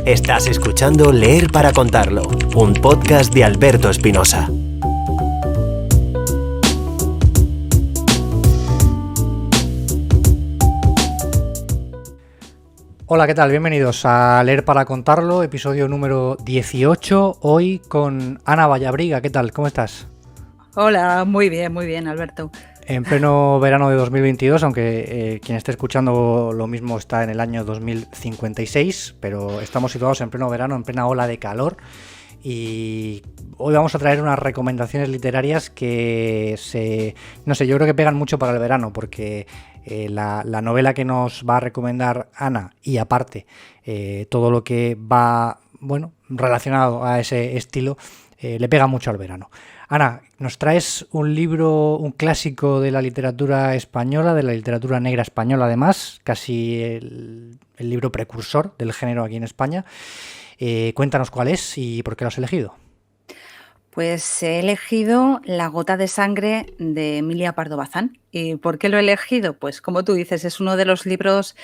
Estás escuchando Leer para contarlo, un podcast de Alberto Espinosa. Hola, ¿qué tal? Bienvenidos a Leer para contarlo, episodio número 18, hoy con Ana Vallabriga. ¿Qué tal? ¿Cómo estás? Hola, muy bien, Alberto. En pleno verano de 2022, aunque quien esté escuchando lo mismo está en el año 2056, pero estamos situados en pleno verano, en plena ola de calor. Y hoy vamos a traer unas recomendaciones literarias que yo creo que pegan mucho para el verano, porque la novela que nos va a recomendar Ana, y aparte todo lo que va relacionado a ese estilo, le pega mucho al verano. Ana, nos traes un libro, un clásico de la literatura española, de la literatura negra española además, casi el libro precursor del género aquí en España. Cuéntanos cuál es y por qué lo has elegido. Pues he elegido La gota de sangre de Emilia Pardo Bazán. ¿Y por qué lo he elegido? Pues como tú dices, es uno de los libros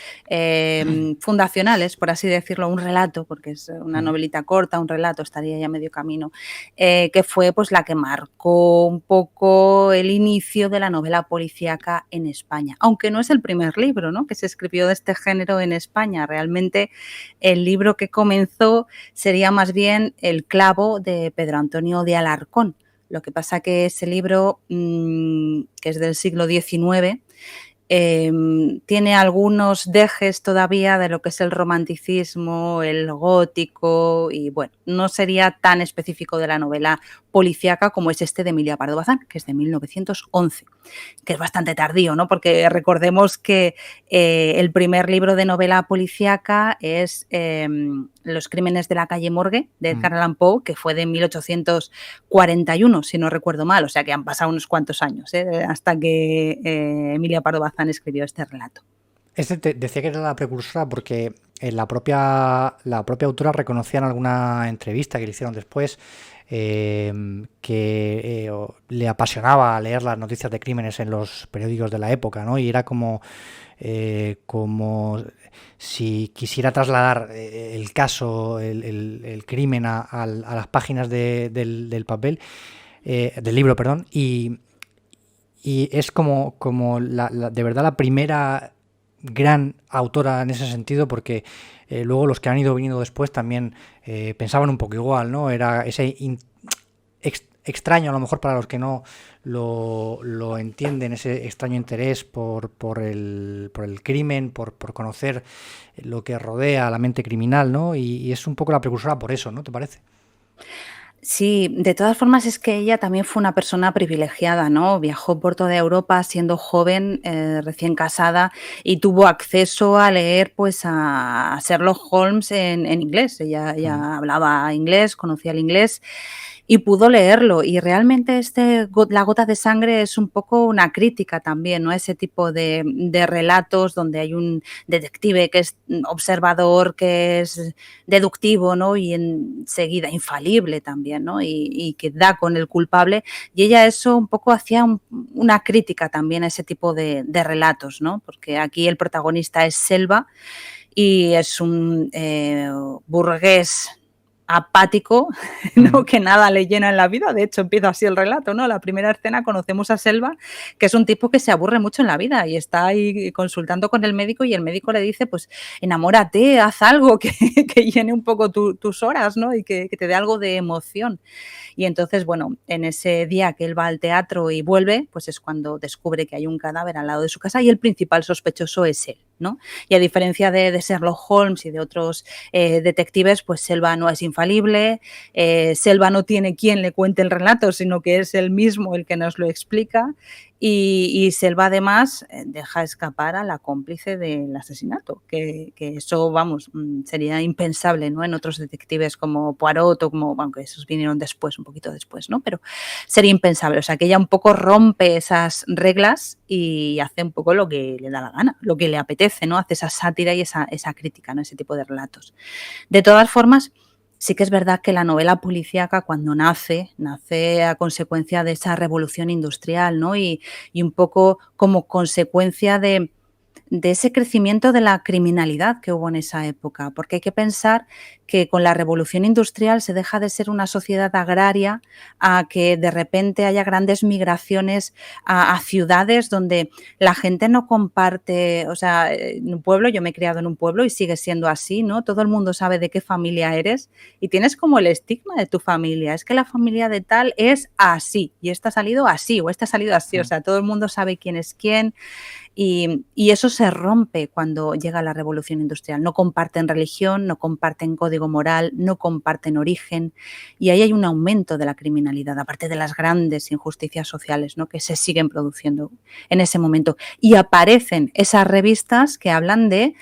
fundacionales, por así decirlo, un relato, porque es una novelita corta, un relato, estaría ya medio camino, que fue pues la que marcó un poco el inicio de la novela policíaca en España. Aunque no es el primer libro, ¿no?, que se escribió de este género en España. Realmente el libro que comenzó sería más bien El clavo de Pedro Antonio de Alarcón. Lo que pasa que ese libro, que es del siglo XIX, tiene algunos dejes todavía de lo que es el romanticismo, el gótico, y bueno, no sería tan específico de la novela policíaca como es este de Emilia Pardo Bazán, que es de 1911, que es bastante tardío, ¿no? Porque recordemos que el primer libro de novela policíaca es Los crímenes de la calle Morgue, de Edgar Allan Poe, que fue de 1841, si no recuerdo mal, o sea que han pasado unos cuantos años hasta que Emilia Pardo Bazán escribió este relato. Decía que era la precursora porque la propia autora reconocía en alguna entrevista que le hicieron después que le apasionaba leer las noticias de crímenes en los periódicos de la época, ¿no? Y era como si quisiera trasladar el caso, el crimen a las páginas del papel, del libro, perdón, y es como de verdad la primera gran autora en ese sentido, porque luego los que han ido viniendo después también pensaban un poco igual, ¿no? Era ese extraño, a lo mejor para los que no lo entienden, ese extraño interés por el crimen, por conocer lo que rodea a la mente criminal, ¿no? Y es un poco la precursora por eso, ¿no te parece? Sí, de todas formas es que ella también fue una persona privilegiada, ¿no? Viajó por toda Europa siendo joven, recién casada, y tuvo acceso a leer pues a Sherlock Holmes en inglés. Ella hablaba inglés, conocía el inglés y pudo leerlo. Y realmente La gota de sangre es un poco una crítica también, ¿no? Ese tipo de relatos donde hay un detective que es observador, que es deductivo, ¿no? Y enseguida infalible también, ¿no? Y que da con el culpable. Y ella eso un poco hacía una crítica también a ese tipo de relatos, ¿no? Porque aquí el protagonista es Selva y es un burgués apático, ¿no? Que nada le llena en la vida. De hecho, empieza así el relato, ¿no? La primera escena conocemos a Selva, que es un tipo que se aburre mucho en la vida y está ahí consultando con el médico, y el médico le dice, pues enamórate, haz algo que llene un poco tus horas, ¿no? Y que te dé algo de emoción. Y entonces, bueno, en ese día que él va al teatro y vuelve, pues es cuando descubre que hay un cadáver al lado de su casa y el principal sospechoso es él, ¿no? Y a diferencia de Sherlock Holmes y de otros detectives, pues Selva no es infalible, Selva no tiene quien le cuente el relato, sino que es él mismo el que nos lo explica, y Selva además deja escapar a la cómplice del asesinato, que eso, vamos, sería impensable, ¿no? En otros detectives como Poirot o como, aunque esos vinieron después, un poquito después, ¿no? Pero sería impensable, o sea, que ella un poco rompe esas reglas y hace un poco lo que le da la gana, lo que le apetece, ¿no? Hace esa sátira y esa crítica, ¿no? Ese tipo de relatos. De todas formas, sí que es verdad que la novela policíaca, cuando nace a consecuencia de esa revolución industrial, ¿no? Y un poco como consecuencia de de ese crecimiento de la criminalidad que hubo en esa época, porque hay que pensar que con la revolución industrial se deja de ser una sociedad agraria a que de repente haya grandes migraciones a ciudades donde la gente no comparte, o sea, en un pueblo, yo me he criado en un pueblo y sigue siendo así, ¿no? Todo el mundo sabe de qué familia eres y tienes como el estigma de tu familia, es que la familia de tal es así y esta ha salido así o esta ha salido así, o sea, todo el mundo sabe quién es quién. Y eso se rompe cuando llega la revolución industrial. No comparten religión, no comparten código moral, no comparten origen y ahí hay un aumento de la criminalidad, aparte de las grandes injusticias sociales, ¿no?, que se siguen produciendo en ese momento. Y aparecen esas revistas que hablan de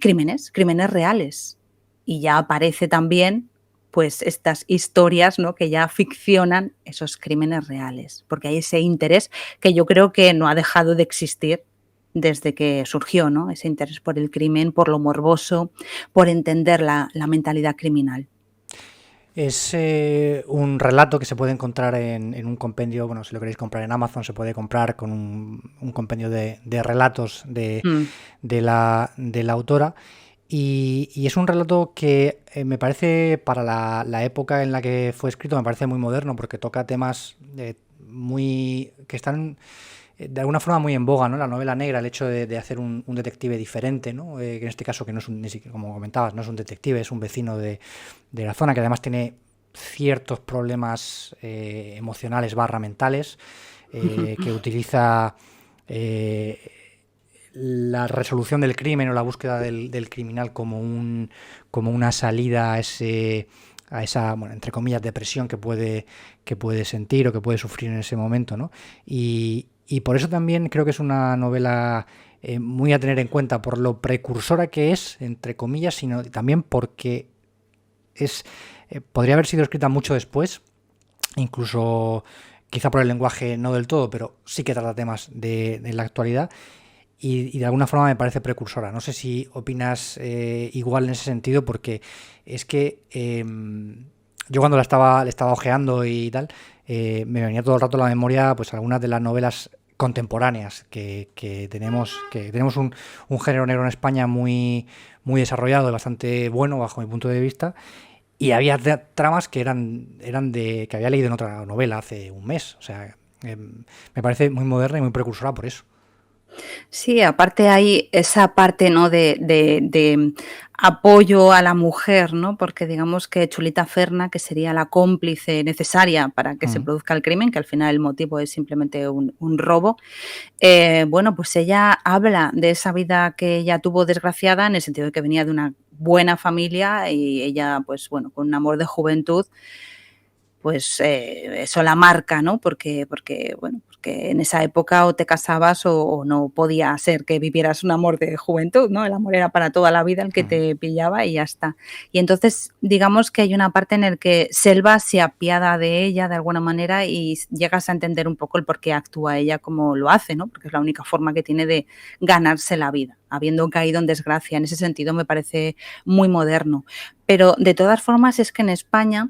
crímenes reales. Y ya aparece también pues estas historias, ¿no?, que ya ficcionan esos crímenes reales, porque hay ese interés que yo creo que no ha dejado de existir desde que surgió, ¿no?, ese interés por el crimen, por lo morboso, por entender la mentalidad criminal. Es un relato que se puede encontrar en un compendio, bueno, si lo queréis comprar en Amazon, se puede comprar con un compendio de relatos de la autora. Y es un relato que me parece, para la época en la que fue escrito, me parece muy moderno, porque toca temas que están de alguna forma muy en boga, ¿no? La novela negra, el hecho de hacer un detective diferente, ¿no? Que en este caso, que no es ni siquiera, como comentabas, no es un detective, es un vecino de la zona, que además tiene ciertos problemas emocionales / mentales, que utiliza la resolución del crimen o la búsqueda del criminal como una salida a esa, bueno, entre comillas, depresión que puede sentir o que puede sufrir en ese momento, ¿no? Y por eso también creo que es una novela muy a tener en cuenta, por lo precursora que es, entre comillas, sino también porque podría haber sido escrita mucho después, incluso quizá por el lenguaje no del todo, pero sí que trata temas de la actualidad. Y de alguna forma me parece precursora. No sé si opinas igual en ese sentido, porque es que yo cuando le estaba ojeando y tal, me venía todo el rato a la memoria pues algunas de las novelas contemporáneas que tenemos un género negro en España muy, muy desarrollado y bastante bueno bajo mi punto de vista. Y había tramas que eran que había leído en otra novela hace un mes. O sea, me parece muy moderna y muy precursora por eso. Sí, aparte hay esa parte, ¿no?, de apoyo a la mujer, ¿no? Porque digamos que Chulita Ferna, que sería la cómplice necesaria para que se produzca el crimen, que al final el motivo es simplemente un robo, bueno, pues ella habla de esa vida que ella tuvo desgraciada, en el sentido de que venía de una buena familia y ella, pues bueno, con un amor de juventud, pues eso la marca, ¿no? Porque en esa época o te casabas o no podía ser que vivieras un amor de juventud, ¿no? El amor era para toda la vida, el que te pillaba y ya está. Y entonces, digamos que hay una parte en la que Selva se apiada de ella de alguna manera y llegas a entender un poco el por qué actúa ella como lo hace, ¿no? Porque es la única forma que tiene de ganarse la vida, habiendo caído en desgracia. En ese sentido me parece muy moderno. Pero de todas formas es que en España,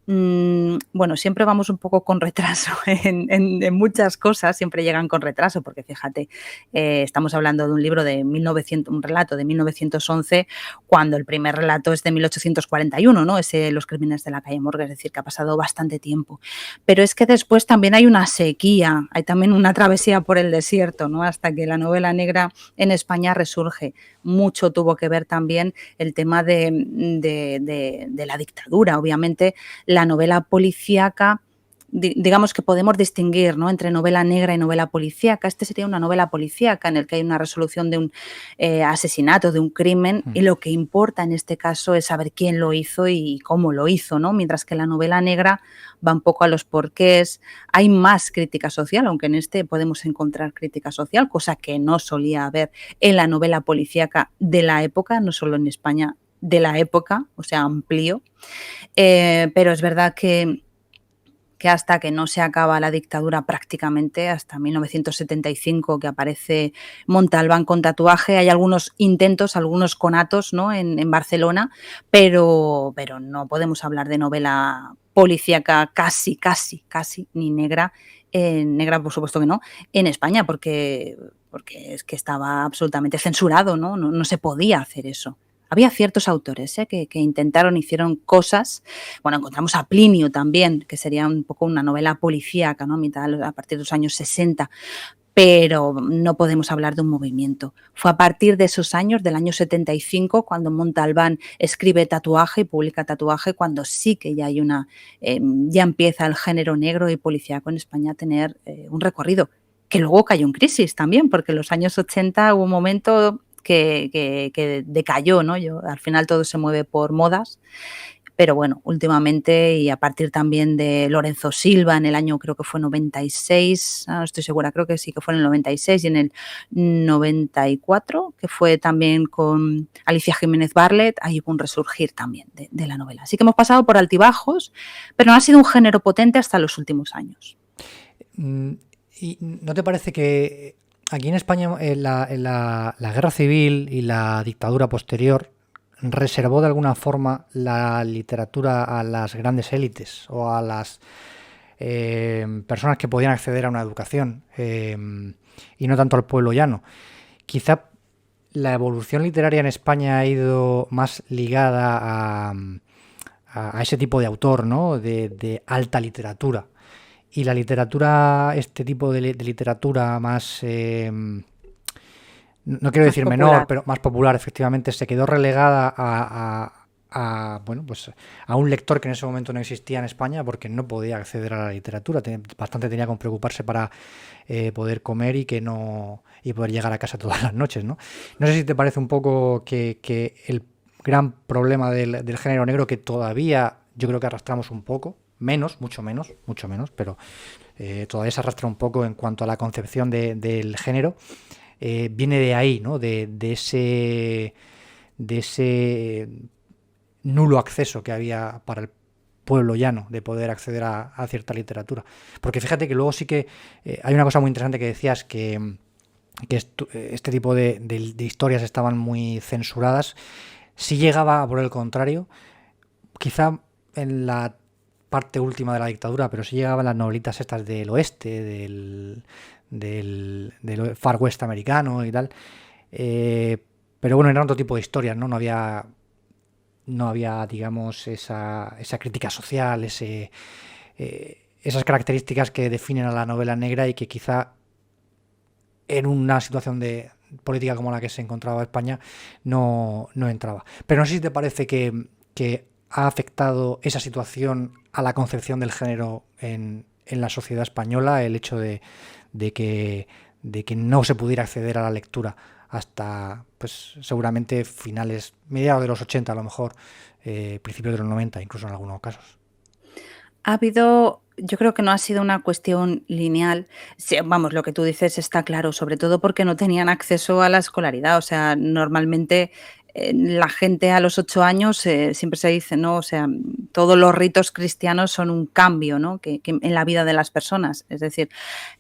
bueno, siempre vamos un poco con retraso en muchas cosas, siempre llegan con retraso, porque fíjate, estamos hablando de un libro de 1900, un relato de 1911, cuando el primer relato es de 1841, ¿no? Los crímenes de la calle Morgue, es decir, que ha pasado bastante tiempo. Pero es que después también hay una sequía, hay también una travesía por el desierto, ¿no? Hasta que la novela negra en España resurge. Mucho tuvo que ver también el tema de la dictadura, obviamente. La novela policíaca, digamos que podemos distinguir, ¿no?, entre novela negra y novela policíaca. Este sería una novela policíaca en el que hay una resolución de un asesinato, de un crimen, y lo que importa en este caso es saber quién lo hizo y cómo lo hizo, ¿no? Mientras que la novela negra va un poco a los porqués. Hay más crítica social, aunque en este podemos encontrar crítica social, cosa que no solía haber en la novela policíaca de la época, no solo en España, de la época, o sea, amplio. Pero es verdad que hasta que no se acaba la dictadura prácticamente, hasta 1975, que aparece Montalbán con tatuaje, hay algunos intentos, algunos conatos, ¿no?, en Barcelona, pero no podemos hablar de novela policíaca casi, ni negra, negra por supuesto que no, en España, porque es que estaba absolutamente censurado, ¿no? No se podía hacer eso. Había ciertos autores que intentaron, hicieron cosas. Bueno, encontramos a Plinio también, que sería un poco una novela policíaca, ¿no? A partir de los años 60. Pero no podemos hablar de un movimiento. Fue a partir de esos años, del año 75, cuando Montalbán escribe Tatuaje y publica Tatuaje, cuando sí que ya hay ya empieza el género negro y policíaco en España a tener un recorrido, que luego cayó en crisis también, porque en los años 80 hubo un momento que decayó, ¿no? Al final todo se mueve por modas. Pero bueno, últimamente, y a partir también de Lorenzo Silva en el año, creo que fue 96, no estoy segura, creo que sí que fue en el 96, y en el 94, que fue también con Alicia Jiménez Barlet, ahí hubo un resurgir también de la novela. Así que hemos pasado por altibajos, pero no ha sido un género potente hasta los últimos años. ¿Y no te parece que aquí en España la guerra civil y la dictadura posterior reservó de alguna forma la literatura a las grandes élites o a las personas que podían acceder a una educación y no tanto al pueblo llano? Quizá la evolución literaria en España ha ido más ligada a ese tipo de autor, ¿no? De alta literatura. Y la literatura, este tipo de literatura más... no quiero decir menor, pero más popular, efectivamente, se quedó relegada bueno, pues a un lector que en ese momento no existía en España porque no podía acceder a la literatura. Bastante tenía que preocuparse para poder comer y poder llegar a casa todas las noches, ¿no? No sé si te parece un poco que el gran problema del género negro, que todavía yo creo que arrastramos un poco, mucho menos, pero todavía se arrastra un poco en cuanto a la concepción del género. Viene de ahí, ¿no? De ese nulo acceso que había para el pueblo llano de poder acceder a cierta literatura. Porque fíjate que luego sí que hay una cosa muy interesante que decías, que este tipo de historias estaban muy censuradas. Sí llegaba, por el contrario, quizá en la parte última de la dictadura, pero sí llegaban las novelitas estas del oeste, del Far West americano y tal, pero bueno, era otro tipo de historias, ¿no? No había, digamos, esa crítica social, esas características que definen a la novela negra y que quizá en una situación de política como la que se encontraba España no entraba. Pero no sé si te parece que ha afectado esa situación a la concepción del género en la sociedad española, el hecho de que no se pudiera acceder a la lectura hasta, pues seguramente mediados de los 80 a lo mejor, principios de los 90, incluso en algunos casos. Ha habido, yo creo que no ha sido una cuestión lineal. Sí, vamos, lo que tú dices está claro, sobre todo porque no tenían acceso a la escolaridad. O sea, normalmente la gente a los 8 años siempre se dice, ¿no? O sea, todos los ritos cristianos son un cambio, ¿no? que en la vida de las personas. Es decir,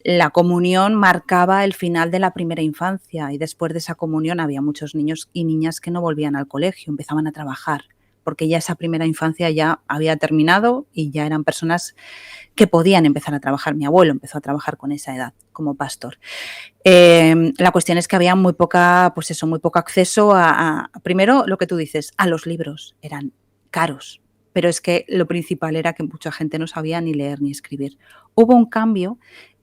la comunión marcaba el final de la primera infancia y después de esa comunión había muchos niños y niñas que no volvían al colegio, empezaban a trabajar, porque ya esa primera infancia ya había terminado y ya eran personas que podían empezar a trabajar. Mi abuelo empezó a trabajar con esa edad como pastor. La cuestión es que había muy poco acceso primero, lo que tú dices, a los libros. Eran caros, pero es que lo principal era que mucha gente no sabía ni leer ni escribir. Hubo un cambio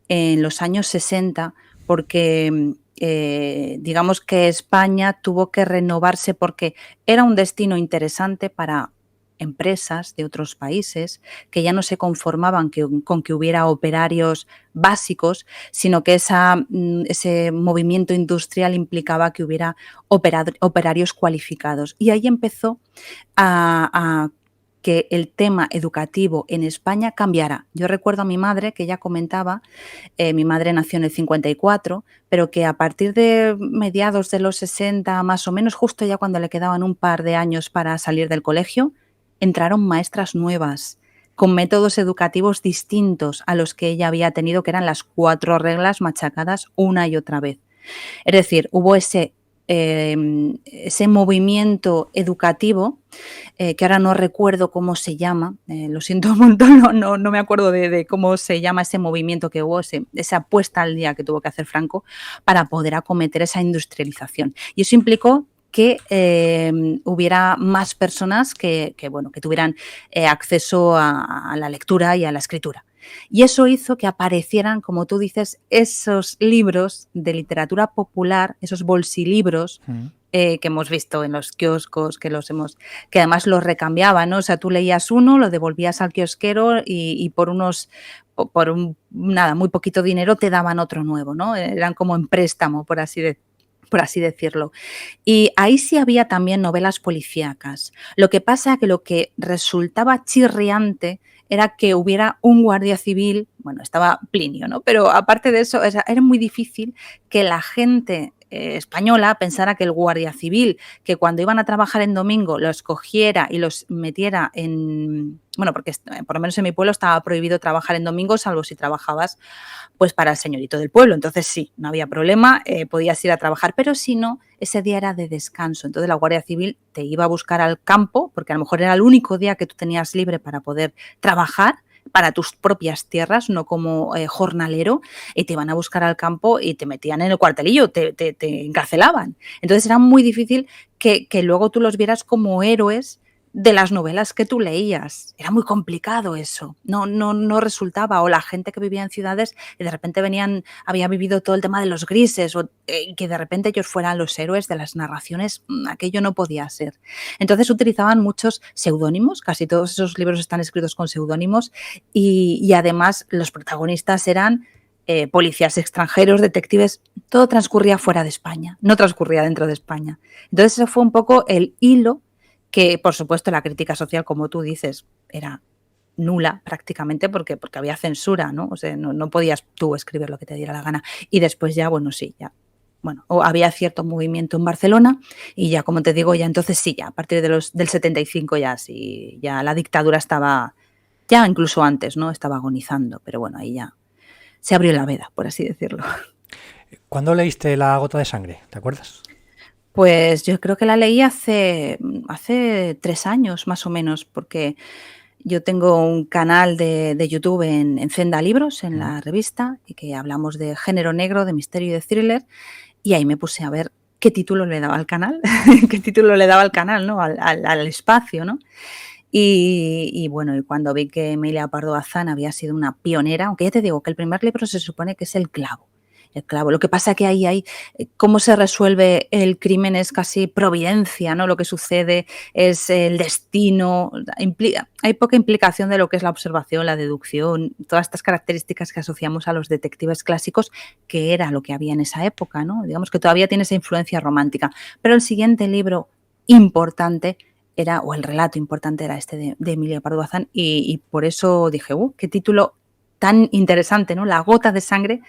en los años 60 porque digamos que España tuvo que renovarse porque era un destino interesante para empresas de otros países que ya no se conformaban con que hubiera operarios básicos, sino que ese movimiento industrial implicaba que hubiera operarios cualificados. Y ahí empezó a que el tema educativo en España cambiara. Yo recuerdo a mi madre que ella comentaba, mi madre nació en el 54, pero que a partir de mediados de los 60, más o menos, justo ya cuando le quedaban un par de años para salir del colegio, entraron maestras nuevas, con métodos educativos distintos a los que ella había tenido, que eran las 4 reglas machacadas una y otra vez. Es decir, hubo ese ese movimiento educativo, que ahora no recuerdo cómo se llama, lo siento un montón, no me acuerdo de cómo se llama ese movimiento que hubo, esa puesta al día que tuvo que hacer Franco para poder acometer esa industrialización. Y eso implicó que hubiera más personas que tuvieran acceso a la lectura y a la escritura. Y eso hizo que aparecieran, como tú dices, esos libros de literatura popular, esos bolsilibros que hemos visto en los kioscos, que además los recambiaban, ¿no? O sea, tú leías uno, lo devolvías al kiosquero y por muy poquito dinero te daban otro nuevo, ¿no? Eran como en préstamo, por así decirlo. Y ahí sí había también novelas policíacas. Lo que pasa es que lo que resultaba chirriante era que hubiera un guardia civil, bueno, estaba Plinio, ¿no? Pero aparte de eso, era muy difícil que la gente española pensara que el guardia civil, que cuando iban a trabajar en domingo los cogiera y los metiera porque por lo menos en mi pueblo estaba prohibido trabajar en domingo, salvo si trabajabas pues para el señorito del pueblo. Entonces sí, no había problema, podías ir a trabajar, pero si no, ese día era de descanso. Entonces la Guardia Civil te iba a buscar al campo, porque a lo mejor era el único día que tú tenías libre para poder trabajar para tus propias tierras, no como jornalero, y te iban a buscar al campo y te metían en el cuartelillo, te encarcelaban. Entonces era muy difícil que luego tú los vieras como héroes de las novelas que tú leías. Era muy complicado eso. No resultaba. O la gente que vivía en ciudades y de repente había vivido todo el tema de los grises, o que de repente ellos fueran los héroes de las narraciones, aquello no podía ser. Entonces utilizaban muchos seudónimos, casi todos esos libros están escritos con seudónimos, y además los protagonistas eran policías extranjeros, detectives, todo transcurría fuera de España, no transcurría dentro de España. Entonces eso fue un poco el hilo que, por supuesto, la crítica social, como tú dices, era nula prácticamente porque había censura, ¿no? O sea, no podías tú escribir lo que te diera la gana. Y después ya, había cierto movimiento en Barcelona y ya, como te digo, ya entonces sí, ya a partir del 75 ya sí, ya la dictadura estaba, ya incluso antes, ¿no? Estaba agonizando, pero bueno, ahí ya se abrió la veda, por así decirlo. ¿Cuándo leíste La gota de sangre? ¿Te acuerdas? Pues yo creo que la leí hace 3 años más o menos, porque yo tengo un canal de YouTube en Zenda Libros, en la revista, y que hablamos de género negro, de misterio y de thriller, y ahí me puse a ver qué título le daba al canal, ¿no? Al espacio, ¿no? Y cuando vi que Emilia Pardo Bazán había sido una pionera, aunque ya te digo que el primer libro se supone que es el clavo. Lo que pasa es que ahí hay cómo se resuelve el crimen, es casi providencia, ¿no? Lo que sucede es el destino, hay poca implicación de lo que es la observación, la deducción, todas estas características que asociamos a los detectives clásicos, que era lo que había en esa época, ¿no? Digamos que todavía tiene esa influencia romántica. Pero el siguiente libro importante el relato importante era este de Emilia Pardo Bazán, y por eso dije, qué título tan interesante, ¿no? La gota de sangre.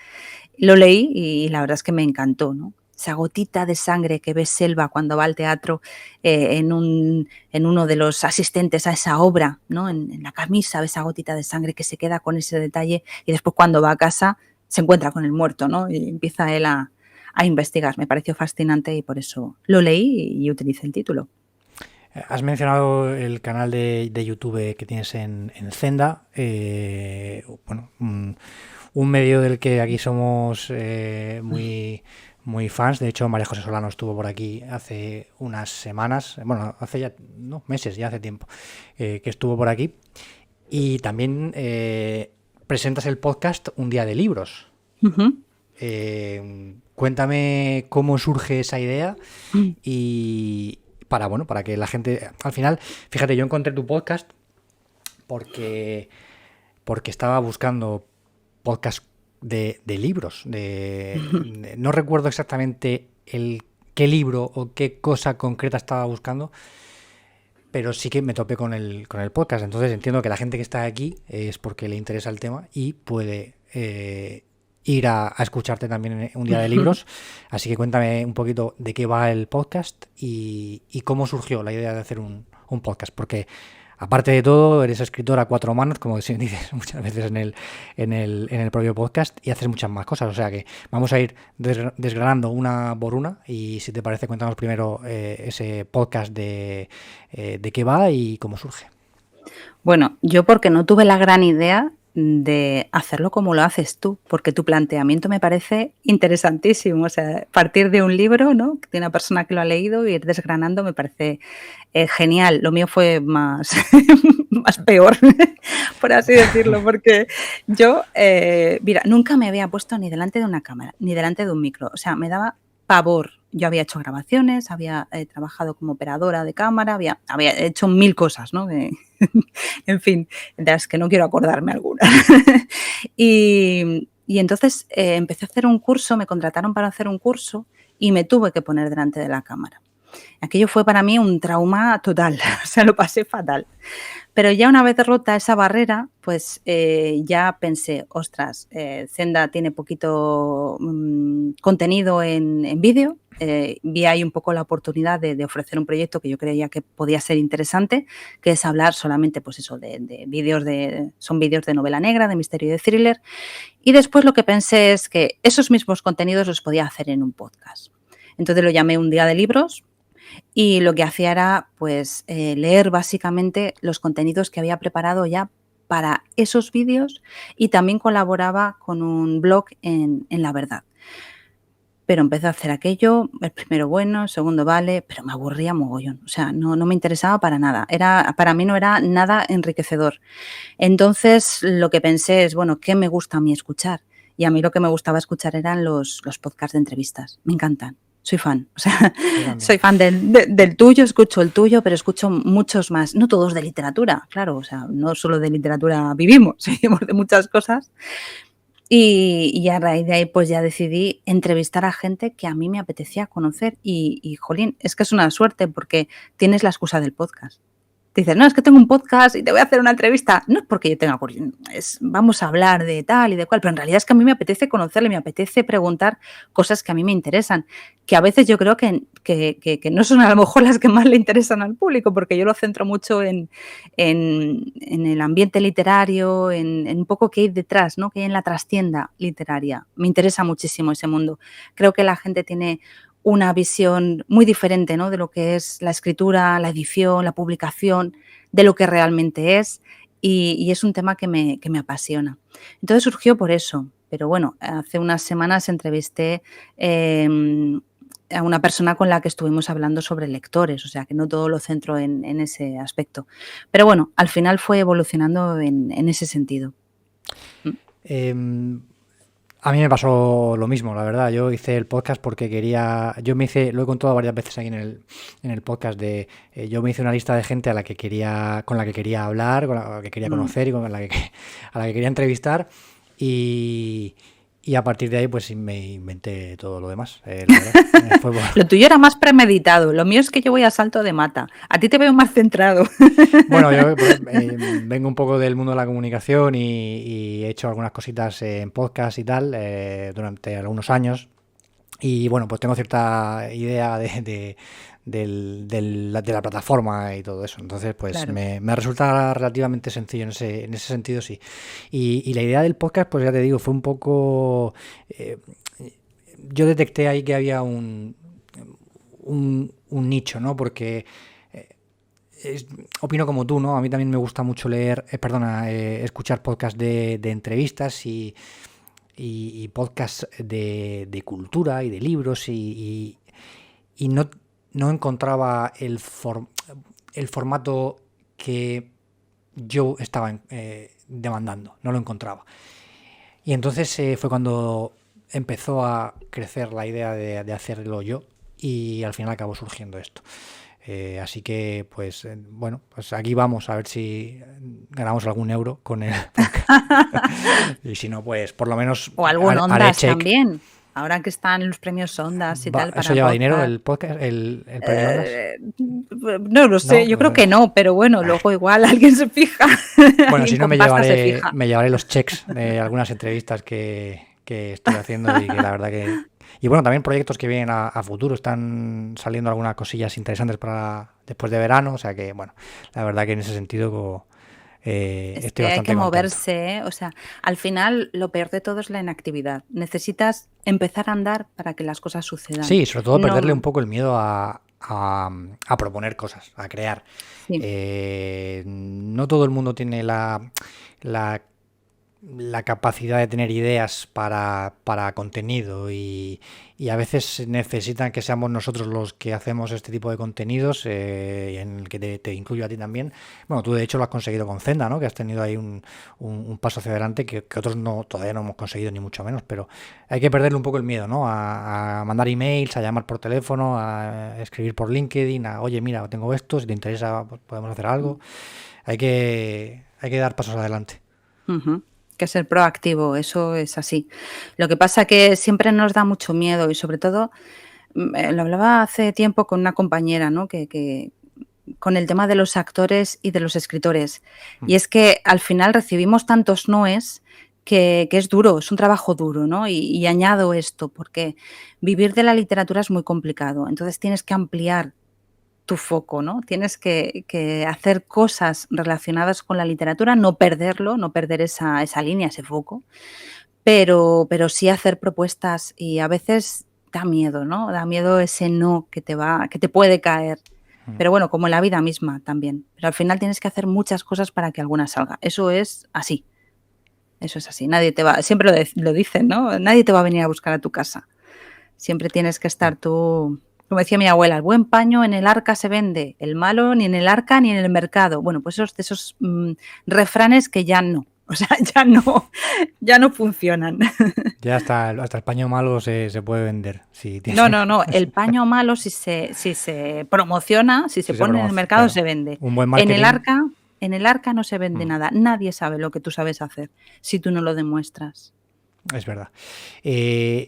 Lo leí y la verdad es que me encantó, ¿no? Esa gotita de sangre que ve Selva cuando va al teatro, en uno de los asistentes a esa obra, ¿no? En la camisa ve esa gotita de sangre que se queda con ese detalle, y después cuando va a casa se encuentra con el muerto, ¿no? Y empieza él a investigar. Me pareció fascinante y por eso lo leí y utilicé el título. Has mencionado el canal de YouTube que tienes en Zenda. Un medio del que aquí somos muy, muy fans. De hecho, María José Solano estuvo por aquí hace unas semanas, hace ya meses, ya hace tiempo que estuvo por aquí. Y también presentas el podcast Un Día de Libros. Uh-huh. Cuéntame cómo surge esa idea y para que la gente, al final, fíjate, yo encontré tu podcast porque estaba buscando podcast de libros. No recuerdo exactamente qué libro o qué cosa concreta estaba buscando, pero sí que me topé con el podcast. Entonces entiendo que la gente que está aquí es porque le interesa el tema y puede ir a escucharte también en Un Día de Libros. Así que cuéntame un poquito de qué va el podcast y cómo surgió la idea de hacer un podcast, porque Aparte de todo, eres escritor a 4 manos, como dices muchas veces en el propio podcast, y haces muchas más cosas. O sea que vamos a ir desgranando una por una. Y si te parece, cuéntanos primero ese podcast de qué va y cómo surge. Bueno, yo porque no tuve la gran idea de hacerlo como lo haces tú, porque tu planteamiento me parece interesantísimo. O sea, partir de un libro, ¿no?, de una persona que lo ha leído y ir desgranando me parece genial. Lo mío fue más, más peor, por así decirlo, porque yo, mira, nunca me había puesto ni delante de una cámara, ni delante de un micro. O sea, me daba pavor. Yo había hecho grabaciones, había trabajado como operadora de cámara, había hecho 1000 cosas, ¿no? En fin, de las que no quiero acordarme alguna. Y entonces empecé a hacer un curso, me contrataron para hacer un curso y me tuve que poner delante de la cámara. Aquello fue para mí un trauma total, o sea, lo pasé fatal. Pero ya una vez rota esa barrera, pues ya pensé, ostras, Zenda tiene poquito contenido en vídeo. Vi ahí un poco la oportunidad de ofrecer un proyecto que yo creía que podía ser interesante, que es hablar solamente, pues eso, de vídeos son vídeos de novela negra, de misterio y de thriller. Y después lo que pensé es que esos mismos contenidos los podía hacer en un podcast. Entonces lo llamé Un Día de Libros. Y lo que hacía era, pues, leer básicamente los contenidos que había preparado ya para esos vídeos y también colaboraba con un blog en La Verdad. Pero empecé a hacer aquello, el primero bueno, el segundo vale, pero me aburría mogollón. O sea, no me interesaba para nada. Para mí no era nada enriquecedor. Entonces, lo que pensé es, bueno, ¿qué me gusta a mí escuchar? Y a mí lo que me gustaba escuchar eran los podcasts de entrevistas. Me encantan. Soy fan, o sea, soy fan del tuyo, escucho el tuyo, pero escucho muchos más, no todos de literatura, claro, o sea, no solo de literatura vivimos de muchas cosas. Y a raíz de ahí pues ya decidí entrevistar a gente que a mí me apetecía conocer y jolín, es que es una suerte porque tienes la excusa del podcast. Dices, no, es que tengo un podcast y te voy a hacer una entrevista. No es porque yo tenga curiosidad, vamos a hablar de tal y de cual, pero en realidad es que a mí me apetece conocerle, me apetece preguntar cosas que a mí me interesan, que a veces yo creo que no son a lo mejor las que más le interesan al público, porque yo lo centro mucho en el ambiente literario, en un poco qué hay detrás, ¿no?, qué hay en la trastienda literaria. Me interesa muchísimo ese mundo. Creo que la gente tiene una visión muy diferente, ¿no?, de lo que es la escritura, la edición, la publicación, de lo que realmente es, y es un tema que me apasiona. Entonces surgió por eso, pero bueno, hace unas semanas entrevisté a una persona con la que estuvimos hablando sobre lectores, o sea que no todo lo centro en ese aspecto. Pero bueno, al final fue evolucionando en ese sentido. A mí me pasó lo mismo, la verdad. Yo hice el podcast porque quería... lo he contado varias veces aquí en el podcast, yo me hice una lista de gente con la que quería hablar, con la que quería conocer y a la que quería entrevistar. Y a partir de ahí pues me inventé todo lo demás. La verdad. Fue bueno. Lo tuyo era más premeditado, lo mío es que yo voy a salto de mata. A ti te veo más centrado. Bueno, yo vengo un poco del mundo de la comunicación y he hecho algunas cositas en podcast y tal durante algunos años. Y bueno, pues tengo cierta idea de la plataforma y todo eso. Entonces, pues claro, me resulta relativamente sencillo en ese sentido, sí. Y la idea del podcast, pues ya te digo, fue un poco... yo detecté ahí que había un nicho, ¿no? Porque opino como tú, ¿no? A mí también me gusta mucho escuchar podcasts de entrevistas y podcasts de cultura y de libros y no encontraba el formato que yo estaba demandando, no lo encontraba. Y entonces fue cuando empezó a crecer la idea de hacerlo yo y al final acabó surgiendo esto. Así que, pues, bueno, pues aquí vamos a ver si ganamos algún euro con el podcast. Y si no, pues por lo menos o algún Ondas también. Ahora que están los premios Ondas y tal. ¿Eso lleva dinero el podcast, el premio Ondas? No lo sé, yo creo que no, pero bueno, luego igual alguien se fija. Bueno, si no me llevaré los checks de algunas entrevistas que que estoy haciendo y que la verdad que... Y bueno, también proyectos que vienen a futuro, están saliendo algunas cosillas interesantes para después de verano, o sea que bueno, la verdad que en ese sentido Es estoy que hay que bastante contento. moverse, ¿eh? O sea, al final lo peor de todo es la inactividad. Necesitas empezar a andar para que las cosas sucedan. Sí, sobre todo perderle un No, poco el miedo a proponer cosas, a crear. sí. No todo el mundo tiene la, la capacidad de tener ideas para contenido y a veces necesitan que seamos nosotros los que hacemos este tipo de contenidos, en el que te incluyo a ti también. Bueno, tú de hecho lo has conseguido con Zenda, ¿no? Que has tenido ahí un paso hacia adelante que otros no todavía no hemos conseguido ni mucho menos, pero hay que perderle un poco el miedo, ¿no? A mandar emails, a llamar por teléfono, a escribir por LinkedIn, oye, mira, tengo esto, si te interesa, pues podemos hacer algo. Hay que dar pasos adelante. Ujú. Que ser proactivo, eso es así. Lo que pasa que siempre nos da mucho miedo y sobre todo, lo hablaba hace tiempo con una compañera, ¿no? Que con el tema de los actores y de los escritores. Mm. Y es que al final recibimos tantos noes que es duro, es un trabajo duro, ¿no? Y añado esto, porque vivir de la literatura es muy complicado. Entonces tienes que ampliar tu foco, ¿no? Tienes que hacer cosas relacionadas con la literatura, no perderlo, no perder esa línea, ese foco, pero sí hacer propuestas y a veces da miedo, ¿no? Da miedo ese no que te puede caer. Mm. Pero bueno, como en la vida misma también. Pero al final tienes que hacer muchas cosas para que alguna salga. Eso es así. Eso es así. Nadie te va, siempre lo dicen, ¿no? Nadie te va a venir a buscar a tu casa. Siempre tienes que estar tú, como decía mi abuela, el buen paño en el arca se vende, el malo ni en el arca ni en el mercado. Bueno, pues esos refranes que ya no, o sea, ya no funcionan. Ya hasta el paño malo se puede vender. Si No, tiene, no, no. El paño malo, si se promociona, si se si se pone en el promociona, mercado, claro. se vende. Un buen En el marketing. arca, en el arca no se vende Mm, nada. Nadie sabe lo que tú sabes hacer si tú no lo demuestras. es verdad.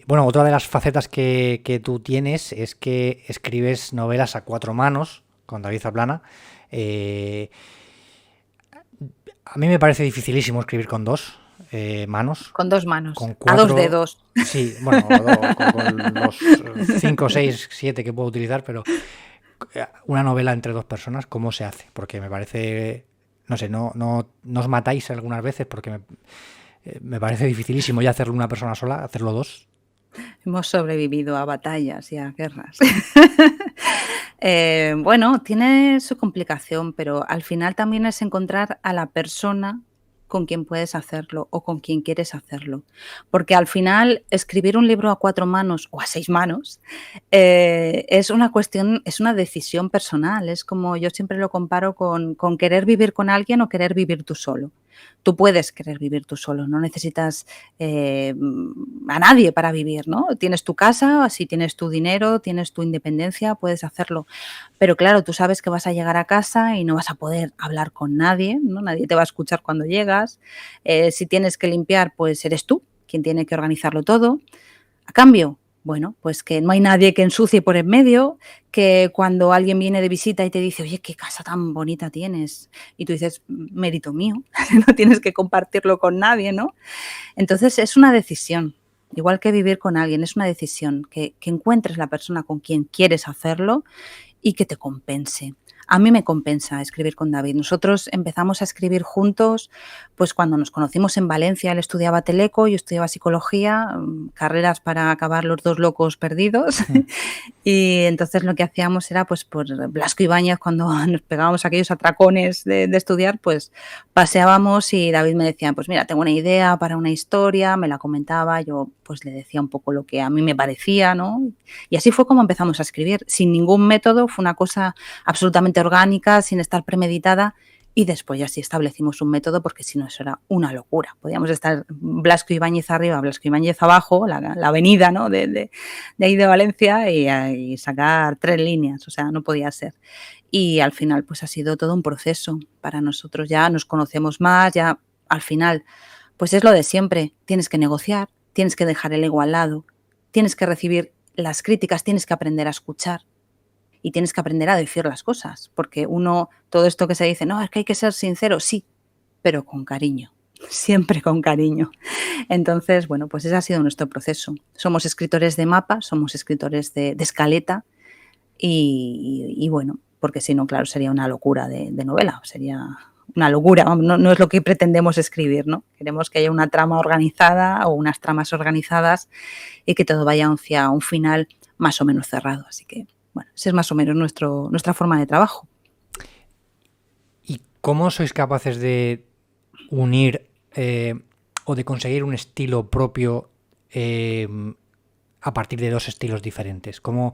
Bueno, otra de las facetas que tú tienes es que escribes novelas a cuatro manos con David Zaplana. Eh, a mí me parece dificilísimo escribir con dos manos. Con dos manos, Con a dos cuatro, dedos. sí, bueno, con los 5, 6, 7 que puedo utilizar, pero una novela entre dos personas, ¿cómo se hace? Porque me parece, no sé, no os matáis algunas veces porque me parece dificilísimo ya hacerlo una persona sola, hacerlo dos. Hemos sobrevivido a batallas y a guerras. Bueno, tiene su complicación, pero al final también es encontrar a la persona con quien puedes hacerlo o con quien quieres hacerlo. Porque al final escribir un libro a cuatro manos o a seis manos es una cuestión, es una decisión personal. Es como yo siempre lo comparo con querer vivir con alguien o querer vivir tú solo. Tú puedes querer vivir tú solo, no necesitas a nadie para vivir, ¿no? Tienes tu casa, si tienes tu dinero, tienes tu independencia, puedes hacerlo. Pero claro, tú sabes que vas a llegar a casa y no vas a poder hablar con nadie, ¿no? Nadie te va a escuchar cuando llegas. Si tienes que limpiar, pues eres tú quien tiene que organizarlo todo. A cambio, bueno, pues que no hay nadie que ensucie por en medio, que cuando alguien viene de visita y te dice, oye, qué casa tan bonita tienes, y tú dices, mérito mío, no tienes que compartirlo con nadie, ¿no? Entonces es una decisión, igual que vivir con alguien, es una decisión, que encuentres la persona con quien quieres hacerlo y que te compense. A mí me compensa escribir con David. Nosotros empezamos a escribir juntos, pues cuando nos conocimos en Valencia, él estudiaba teleco, yo estudiaba psicología, carreras para acabar los dos locos perdidos. Mm. Y entonces lo que hacíamos era, pues por Blasco Ibáñez, cuando nos pegábamos aquellos atracones de estudiar, pues paseábamos y David me decía, pues mira, tengo una idea para una historia, me la comentaba, yo pues le decía un poco lo que a mí me parecía, ¿no? Y así fue como empezamos a escribir, sin ningún método, fue una cosa absolutamente orgánica, sin estar premeditada. Y después ya sí establecimos un método porque si no eso era una locura. Podíamos estar Blasco Ibáñez arriba, Blasco Ibáñez abajo, la avenida, ¿no? de ahí de Valencia y sacar 3 líneas, o sea, no podía ser. Y al final pues ha sido todo un proceso para nosotros, ya nos conocemos más, ya al final pues es lo de siempre, tienes que negociar, tienes que dejar el ego al lado, tienes que recibir las críticas, tienes que aprender a escuchar y tienes que aprender a decir las cosas, porque uno, todo esto que se dice, no, es que hay que ser sincero, sí, pero con cariño. siempre con cariño. Entonces, bueno, pues ese ha sido nuestro proceso. Somos escritores de mapa, somos escritores de escaleta y bueno, porque si no, claro, sería una locura de novela, sería una locura, no es lo que pretendemos escribir, ¿no? Queremos que haya una trama organizada o unas tramas organizadas y que todo vaya hacia un final más o menos cerrado. Así que, bueno, esa es más o menos nuestra forma de trabajo. ¿Y cómo sois capaces de unir o de conseguir un estilo propio a partir de dos estilos diferentes? ¿Cómo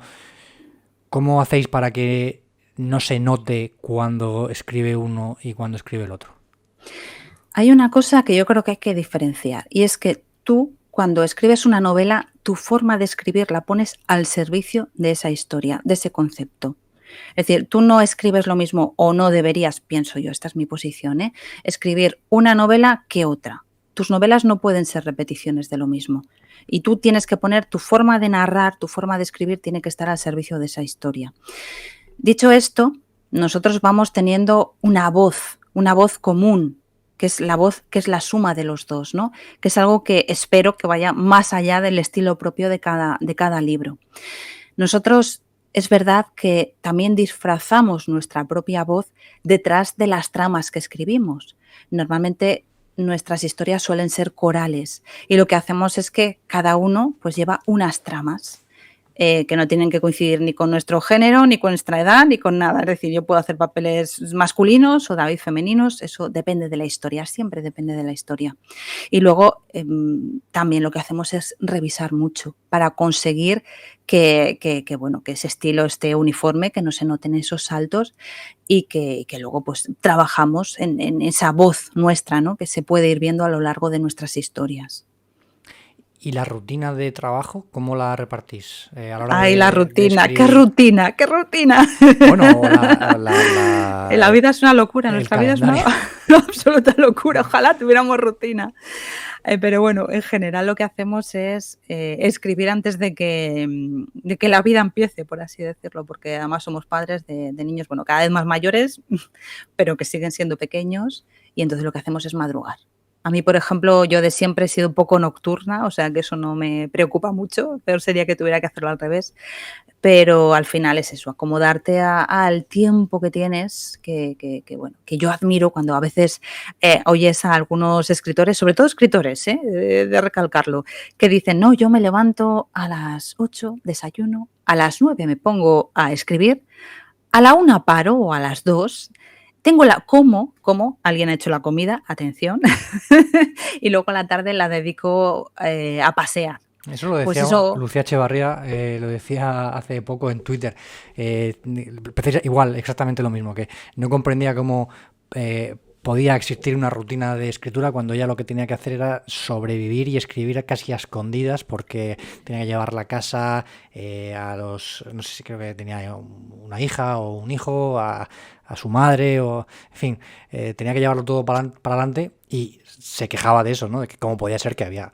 hacéis para que no se note cuando escribe uno y cuando escribe el otro? Hay una cosa que yo creo que hay que diferenciar y es que tú, cuando escribes una novela, tu forma de escribir la pones al servicio de esa historia, de ese concepto. Es decir, tú no escribes lo mismo o no deberías, pienso yo, esta es mi posición, escribir una novela que otra. Tus novelas no pueden ser repeticiones de lo mismo. Y tú tienes que poner tu forma de narrar, tu forma de escribir tiene que estar al servicio de esa historia. Dicho esto, nosotros vamos teniendo una voz común, que es la voz que es la suma de los dos, ¿no? Que es algo que espero que vaya más allá del estilo propio de cada libro. Nosotros es verdad que también disfrazamos nuestra propia voz detrás de las tramas que escribimos. Normalmente nuestras historias suelen ser corales y lo que hacemos es que cada uno pues lleva unas tramas que no tienen que coincidir ni con nuestro género, ni con nuestra edad, ni con nada. Es decir, yo puedo hacer papeles masculinos o David femeninos, eso depende de la historia, siempre depende de la historia. Y luego también lo que hacemos es revisar mucho para conseguir que ese estilo esté uniforme, que no se noten esos saltos y que luego pues trabajamos en esa voz nuestra, ¿no? Que se puede ir viendo a lo largo de nuestras historias. ¿Y la rutina de trabajo, cómo la repartís? A la hora Ay, la rutina, escribir... qué rutina. Bueno, la vida es una locura, nuestra vida es una absoluta locura, ojalá tuviéramos rutina. Pero bueno, en general lo que hacemos es escribir antes de que la vida empiece, por así decirlo, porque además somos padres de niños, bueno, cada vez más mayores, pero que siguen siendo pequeños y entonces lo que hacemos es madrugar. A mí, por ejemplo, yo de siempre he sido un poco nocturna, o sea que eso no me preocupa mucho, peor sería que tuviera que hacerlo al revés, pero al final es eso, acomodarte al tiempo que tienes, que yo admiro cuando a veces oyes a algunos escritores, sobre todo escritores, de recalcarlo, que dicen, no, yo me levanto a las 8, desayuno, a las 9 me pongo a escribir, a la 1 paro o a las 2... como, alguien ha hecho la comida, atención, y luego a la tarde la dedico a pasear. Eso lo decía Lucía Echevarría, lo decía hace poco en Twitter. Igual, exactamente lo mismo, que no comprendía cómo podía existir una rutina de escritura cuando ella lo que tenía que hacer era sobrevivir y escribir casi a escondidas porque tenía que llevar la casa no sé si creo que tenía una hija o un hijo, a su madre, o en fin, tenía que llevarlo todo para adelante y se quejaba de eso, ¿no? De que cómo podía ser que había...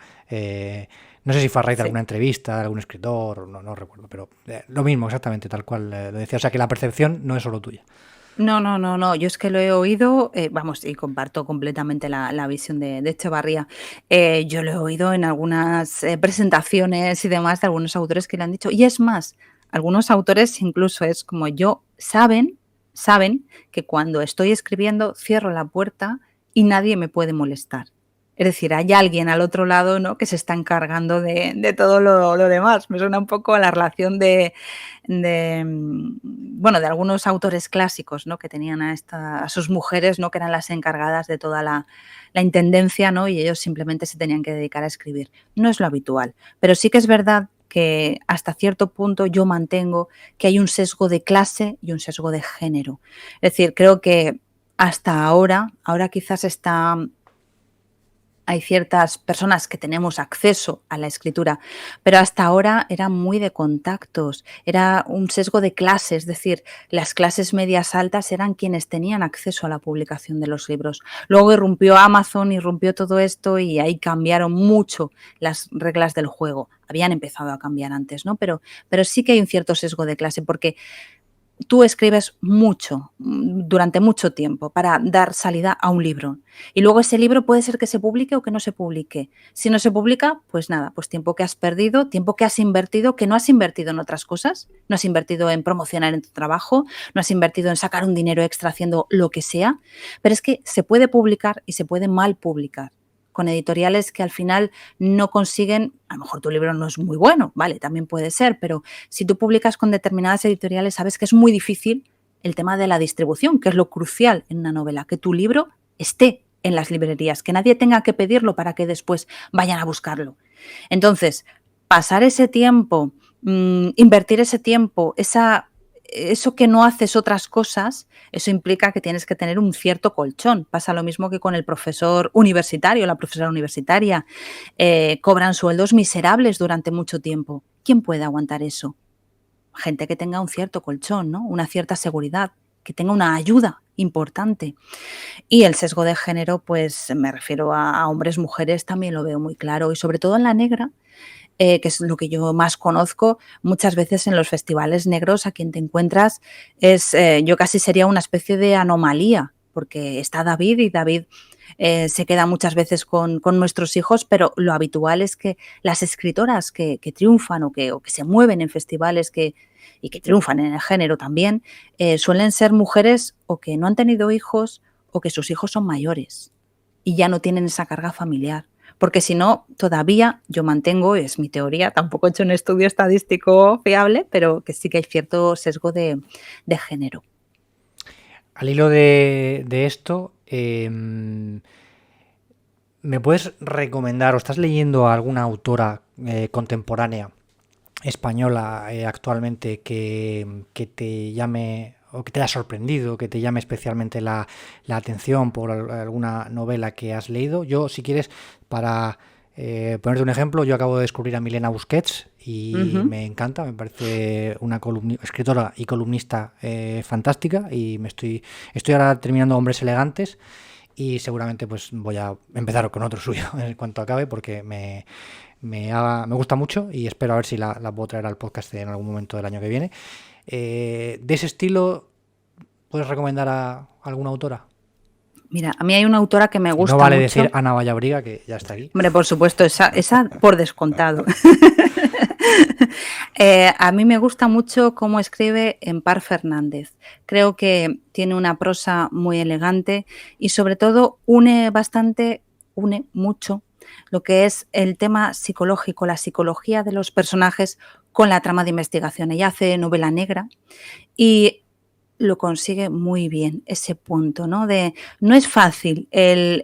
no sé si fue a raíz de alguna entrevista, de algún escritor, no recuerdo, pero lo mismo, exactamente, tal cual lo decía. O sea, que la percepción no es solo tuya. No, yo es que lo he oído, y comparto completamente la visión de Echevarría. Yo lo he oído en algunas presentaciones y demás de algunos autores que le han dicho, y es más, algunos autores incluso es como saben que cuando estoy escribiendo cierro la puerta y nadie me puede molestar. Es decir, hay alguien al otro lado, ¿no?, que se está encargando de todo lo demás. Me suena un poco a la relación de algunos autores clásicos, ¿no?, que tenían a sus mujeres, ¿no?, que eran las encargadas de toda la intendencia, ¿no?, y ellos simplemente se tenían que dedicar a escribir. No es lo habitual, pero sí que es verdad que hasta cierto punto yo mantengo que hay un sesgo de clase y un sesgo de género. Es decir, creo que hasta ahora quizás hay ciertas personas que tenemos acceso a la escritura, pero hasta ahora era muy de contactos, era un sesgo de clase, es decir, las clases medias altas eran quienes tenían acceso a la publicación de los libros. Luego irrumpió Amazon, irrumpió todo esto y ahí cambiaron mucho las reglas del juego. Habían empezado a cambiar antes, ¿no? Pero sí que hay un cierto sesgo de clase porque tú escribes mucho, durante mucho tiempo, para dar salida a un libro. Y luego ese libro puede ser que se publique o que no se publique. Si no se publica, pues nada, pues tiempo que has perdido, tiempo que has invertido, que no has invertido en otras cosas, no has invertido en promocionar en tu trabajo, no has invertido en sacar un dinero extra haciendo lo que sea, pero es que se puede publicar y se puede mal publicar con editoriales que al final no consiguen, a lo mejor tu libro no es muy bueno, vale, también puede ser, pero si tú publicas con determinadas editoriales, sabes que es muy difícil el tema de la distribución, que es lo crucial en una novela, que tu libro esté en las librerías, que nadie tenga que pedirlo para que después vayan a buscarlo. Entonces, pasar ese tiempo, invertir ese tiempo, eso que no haces otras cosas, eso implica que tienes que tener un cierto colchón. Pasa lo mismo que con el profesor universitario, la profesora universitaria. Cobran sueldos miserables durante mucho tiempo. ¿Quién puede aguantar eso? Gente que tenga un cierto colchón, ¿no? Una cierta seguridad, que tenga una ayuda importante. Y el sesgo de género, pues me refiero a hombres, mujeres, también lo veo muy claro. Y sobre todo en la negra, que es lo que yo más conozco, muchas veces en los festivales negros a quien te encuentras yo casi sería una especie de anomalía, porque está David y David se queda muchas veces con nuestros hijos, pero lo habitual es que las escritoras que triunfan o que se mueven en festivales y que triunfan en el género también, suelen ser mujeres o que no han tenido hijos o que sus hijos son mayores y ya no tienen esa carga familiar. Porque si no, todavía yo mantengo, es mi teoría, tampoco he hecho un estudio estadístico fiable, pero que sí que hay cierto sesgo de género. Al hilo de esto, ¿me puedes recomendar o estás leyendo a alguna autora contemporánea española actualmente que te llame o que te haya sorprendido, que te llame especialmente la atención por alguna novela que has leído? Yo, si quieres, para ponerte un ejemplo, yo acabo de descubrir a Milena Busquets y me encanta, me parece una escritora y columnista fantástica, y estoy ahora terminando Hombres Elegantes y seguramente pues voy a empezar con otro suyo en cuanto acabe, porque me gusta mucho y espero a ver si la puedo traer al podcast en algún momento del año que viene. De ese estilo, ¿puedes recomendar a alguna autora? Mira, a mí hay una autora que me gusta mucho. No vale mucho. decir Ana Vallabriga, que ya está aquí. Hombre, por supuesto, esa por descontado. A mí me gusta mucho cómo escribe Empar Fernández. Creo que tiene una prosa muy elegante y sobre todo une mucho lo que es el tema psicológico, la psicología de los personajes con la trama de investigación. Ella hace novela negra y lo consigue muy bien, ese punto, ¿no? No es fácil el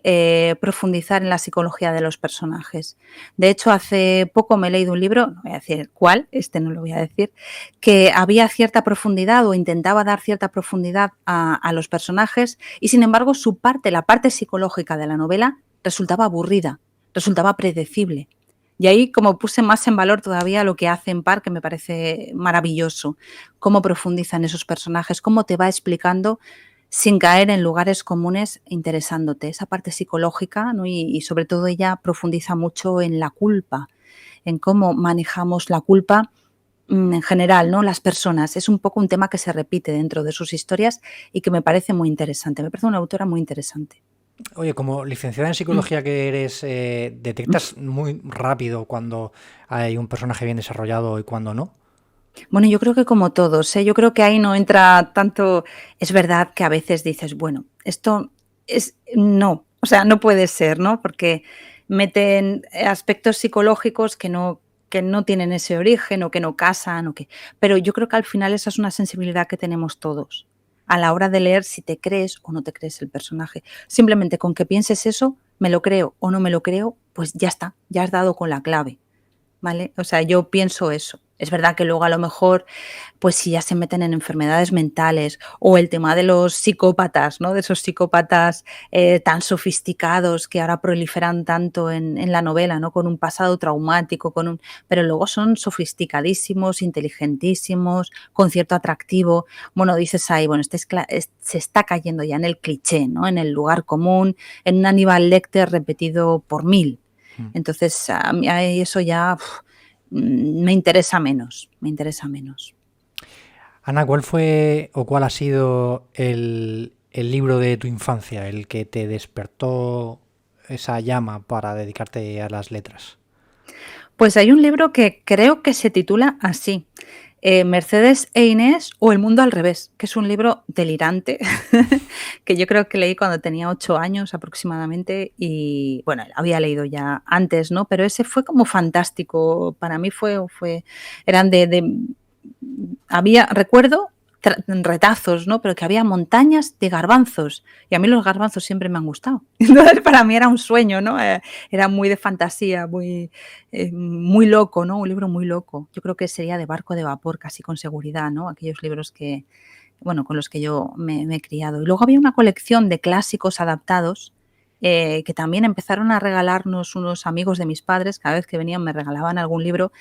profundizar en la psicología de los personajes. De hecho, hace poco me he leído un libro, no voy a decir cuál, no lo voy a decir, que había cierta profundidad o intentaba dar cierta profundidad a los personajes y, sin embargo, la parte psicológica de la novela resultaba aburrida, resultaba predecible. Y ahí como puse más en valor todavía lo que hace Empar, que me parece maravilloso, cómo profundiza en esos personajes, cómo te va explicando sin caer en lugares comunes, interesándote. Esa parte psicológica, ¿no? Y sobre todo ella profundiza mucho en la culpa, en cómo manejamos la culpa en general, ¿no? Las personas. Es un poco un tema que se repite dentro de sus historias y que me parece muy interesante. Me parece una autora muy interesante. Oye, como licenciada en psicología que eres, ¿detectas muy rápido cuando hay un personaje bien desarrollado y cuando no? Bueno, yo creo que como todos, yo creo que ahí no entra tanto. Es verdad que a veces dices, bueno, esto no, o sea, no puede ser, ¿no? Porque meten aspectos psicológicos que no tienen ese origen o que no casan, pero yo creo que al final esa es una sensibilidad que tenemos todos a la hora de leer, si te crees o no te crees el personaje. Simplemente con que pienses eso, me lo creo o no me lo creo, pues ya está, ya has dado con la clave, ¿vale? O sea, yo pienso eso. Es verdad que luego a lo mejor, pues si ya se meten en enfermedades mentales o el tema de los psicópatas, ¿no? De esos psicópatas tan sofisticados que ahora proliferan tanto en la novela, ¿no? Con un pasado traumático, pero luego son sofisticadísimos, inteligentísimos, con cierto atractivo. Bueno, dices ahí, bueno, se está cayendo ya en el cliché, ¿no? En el lugar común, en un Aníbal Lecter repetido por 1000. Entonces, a mí eso ya me interesa menos. Ana, ¿cuál fue o cuál ha sido el libro de tu infancia, el que te despertó esa llama para dedicarte a las letras? Pues hay un libro que creo que se titula así, Mercedes e Inés o El mundo al revés, que es un libro delirante que yo creo que leí cuando tenía 8 años aproximadamente y, bueno, había leído ya antes, ¿no? Pero ese fue como fantástico. Para mí eran había, recuerdo, retazos, ¿no? Pero que había montañas de garbanzos. Y a mí los garbanzos siempre me han gustado. Entonces, para mí era un sueño, ¿no? Era muy de fantasía, muy loco, ¿no? Un libro muy loco. Yo creo que sería de barco de vapor, casi con seguridad, ¿no? Aquellos libros que, bueno, con los que yo me he criado. Y luego había una colección de clásicos adaptados que también empezaron a regalarnos unos amigos de mis padres. Cada vez que venían me regalaban algún libro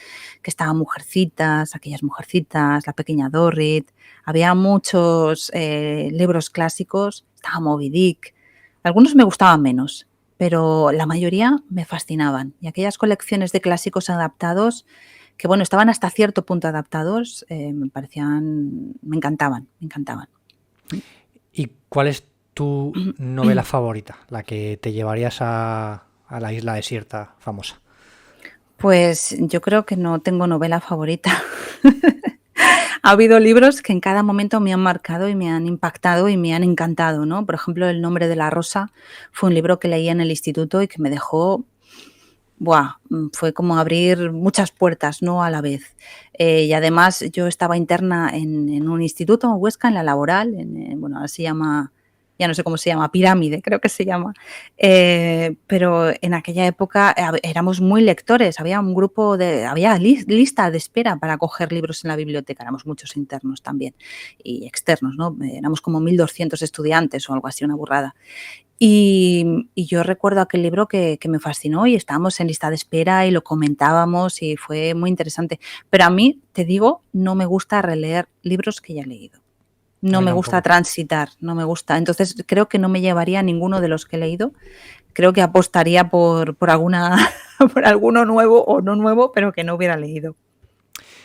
que estaban Mujercitas, aquellas Mujercitas, La pequeña Dorrit. Había muchos libros clásicos, estaba Moby Dick. Algunos me gustaban menos, pero la mayoría me fascinaban. Y aquellas colecciones de clásicos adaptados, que bueno, estaban hasta cierto punto adaptados, me encantaban, me encantaban. ¿Y cuál es tu novela favorita, la que te llevarías a la isla desierta famosa? Pues yo creo que no tengo novela favorita. Ha habido libros que en cada momento me han marcado y me han impactado y me han encantado, ¿no? Por ejemplo, El nombre de la rosa fue un libro que leí en el instituto y que me dejó, fue como abrir muchas puertas, ¿no? A la vez. Y además yo estaba interna en un instituto en Huesca, en la Laboral, bueno, ahora se llama, ya no sé cómo se llama, Pirámide, creo que se llama. Pero en aquella época éramos muy lectores, había un grupo había lista de espera para coger libros en la biblioteca, éramos muchos internos también y externos, ¿no? Éramos como 1.200 estudiantes o algo así, una burrada. Y yo recuerdo aquel libro que me fascinó y estábamos en lista de espera y lo comentábamos y fue muy interesante. Pero a mí, te digo, no me gusta releer libros que ya he leído. A No mí me gusta tampoco. transitar, no me gusta. Entonces creo que no me llevaría a ninguno de los que he leído. Creo que apostaría por alguna, por alguno nuevo o no nuevo, pero que no hubiera leído.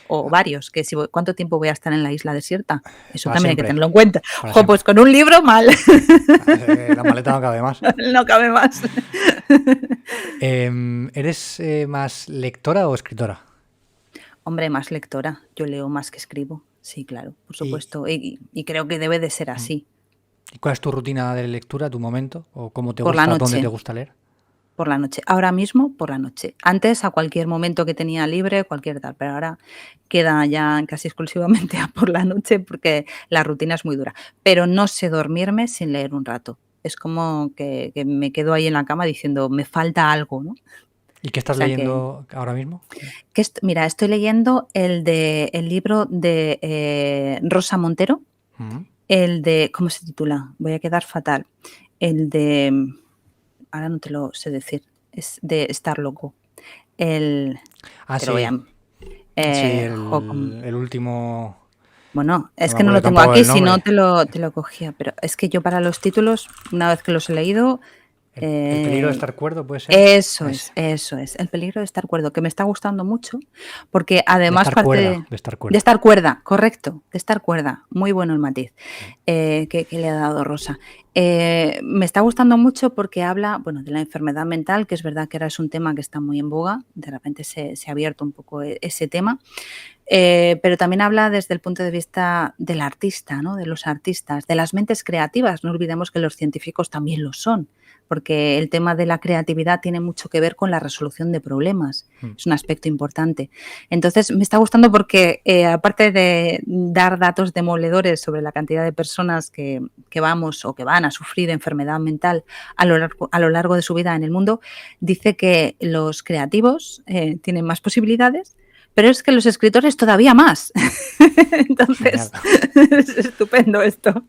O varios, que si ¿cuánto tiempo voy a estar en la isla desierta? Eso Para también hay que siempre. tenerlo en cuenta. Para Ojo, pues siempre. con un libro mal, La maleta no cabe más. no cabe más. ¿Eres más lectora o escritora? Hombre, más lectora. Yo leo más que escribo. Sí, claro, por ¿Y, supuesto. Y creo que debe de ser así. y cuál es tu rutina de lectura, tu momento? ¿O cómo te Por la gusta, dónde te noche. gusta leer? Por la noche. Ahora mismo, por la noche. Antes, a cualquier momento que tenía libre, cualquier tal, pero ahora queda ya casi exclusivamente a por la noche porque la rutina es muy dura. Pero no sé dormirme sin leer un rato. Es como que me quedo ahí en la cama diciendo, me falta algo, ¿no? O ¿Y qué estás sea que, leyendo ahora mismo? mira, estoy leyendo el libro de Rosa Montero, Mm. el de, ¿cómo se titula? Voy a quedar fatal. El de, ahora no te lo sé decir, es de Estar Loco. El, Ah, te lo voy sí. a... Sí, el último. Bueno, No es me que no acuerdo lo tengo tampoco aquí, del si no nombre. te lo cogía, pero es que yo para los títulos, una vez que los he leído, El peligro de estar cuerdo, ¿puede ser? eso Ese. es, el peligro de estar cuerdo, que me está gustando mucho, porque De además estar parte cuerda, de estar de cuerda. estar cuerda, correcto, de estar cuerda, muy bueno el matiz que le ha dado Rosa. Me está gustando mucho porque habla, bueno, de la enfermedad mental, que es verdad que ahora es un tema que está muy en boga, de repente se ha abierto un poco ese tema, pero también habla desde el punto de vista del artista, ¿no? De los artistas, de las mentes creativas. No olvidemos que los científicos también lo son, porque el tema de la creatividad tiene mucho que ver con la resolución de problemas. Es un aspecto importante. Entonces, me está gustando porque, aparte de dar datos demoledores sobre la cantidad de personas que vamos o que van a sufrir enfermedad mental a lo largo de su vida en el mundo, dice que los creativos tienen más posibilidades, pero es que los escritores todavía más. Genial. Entonces, es estupendo esto.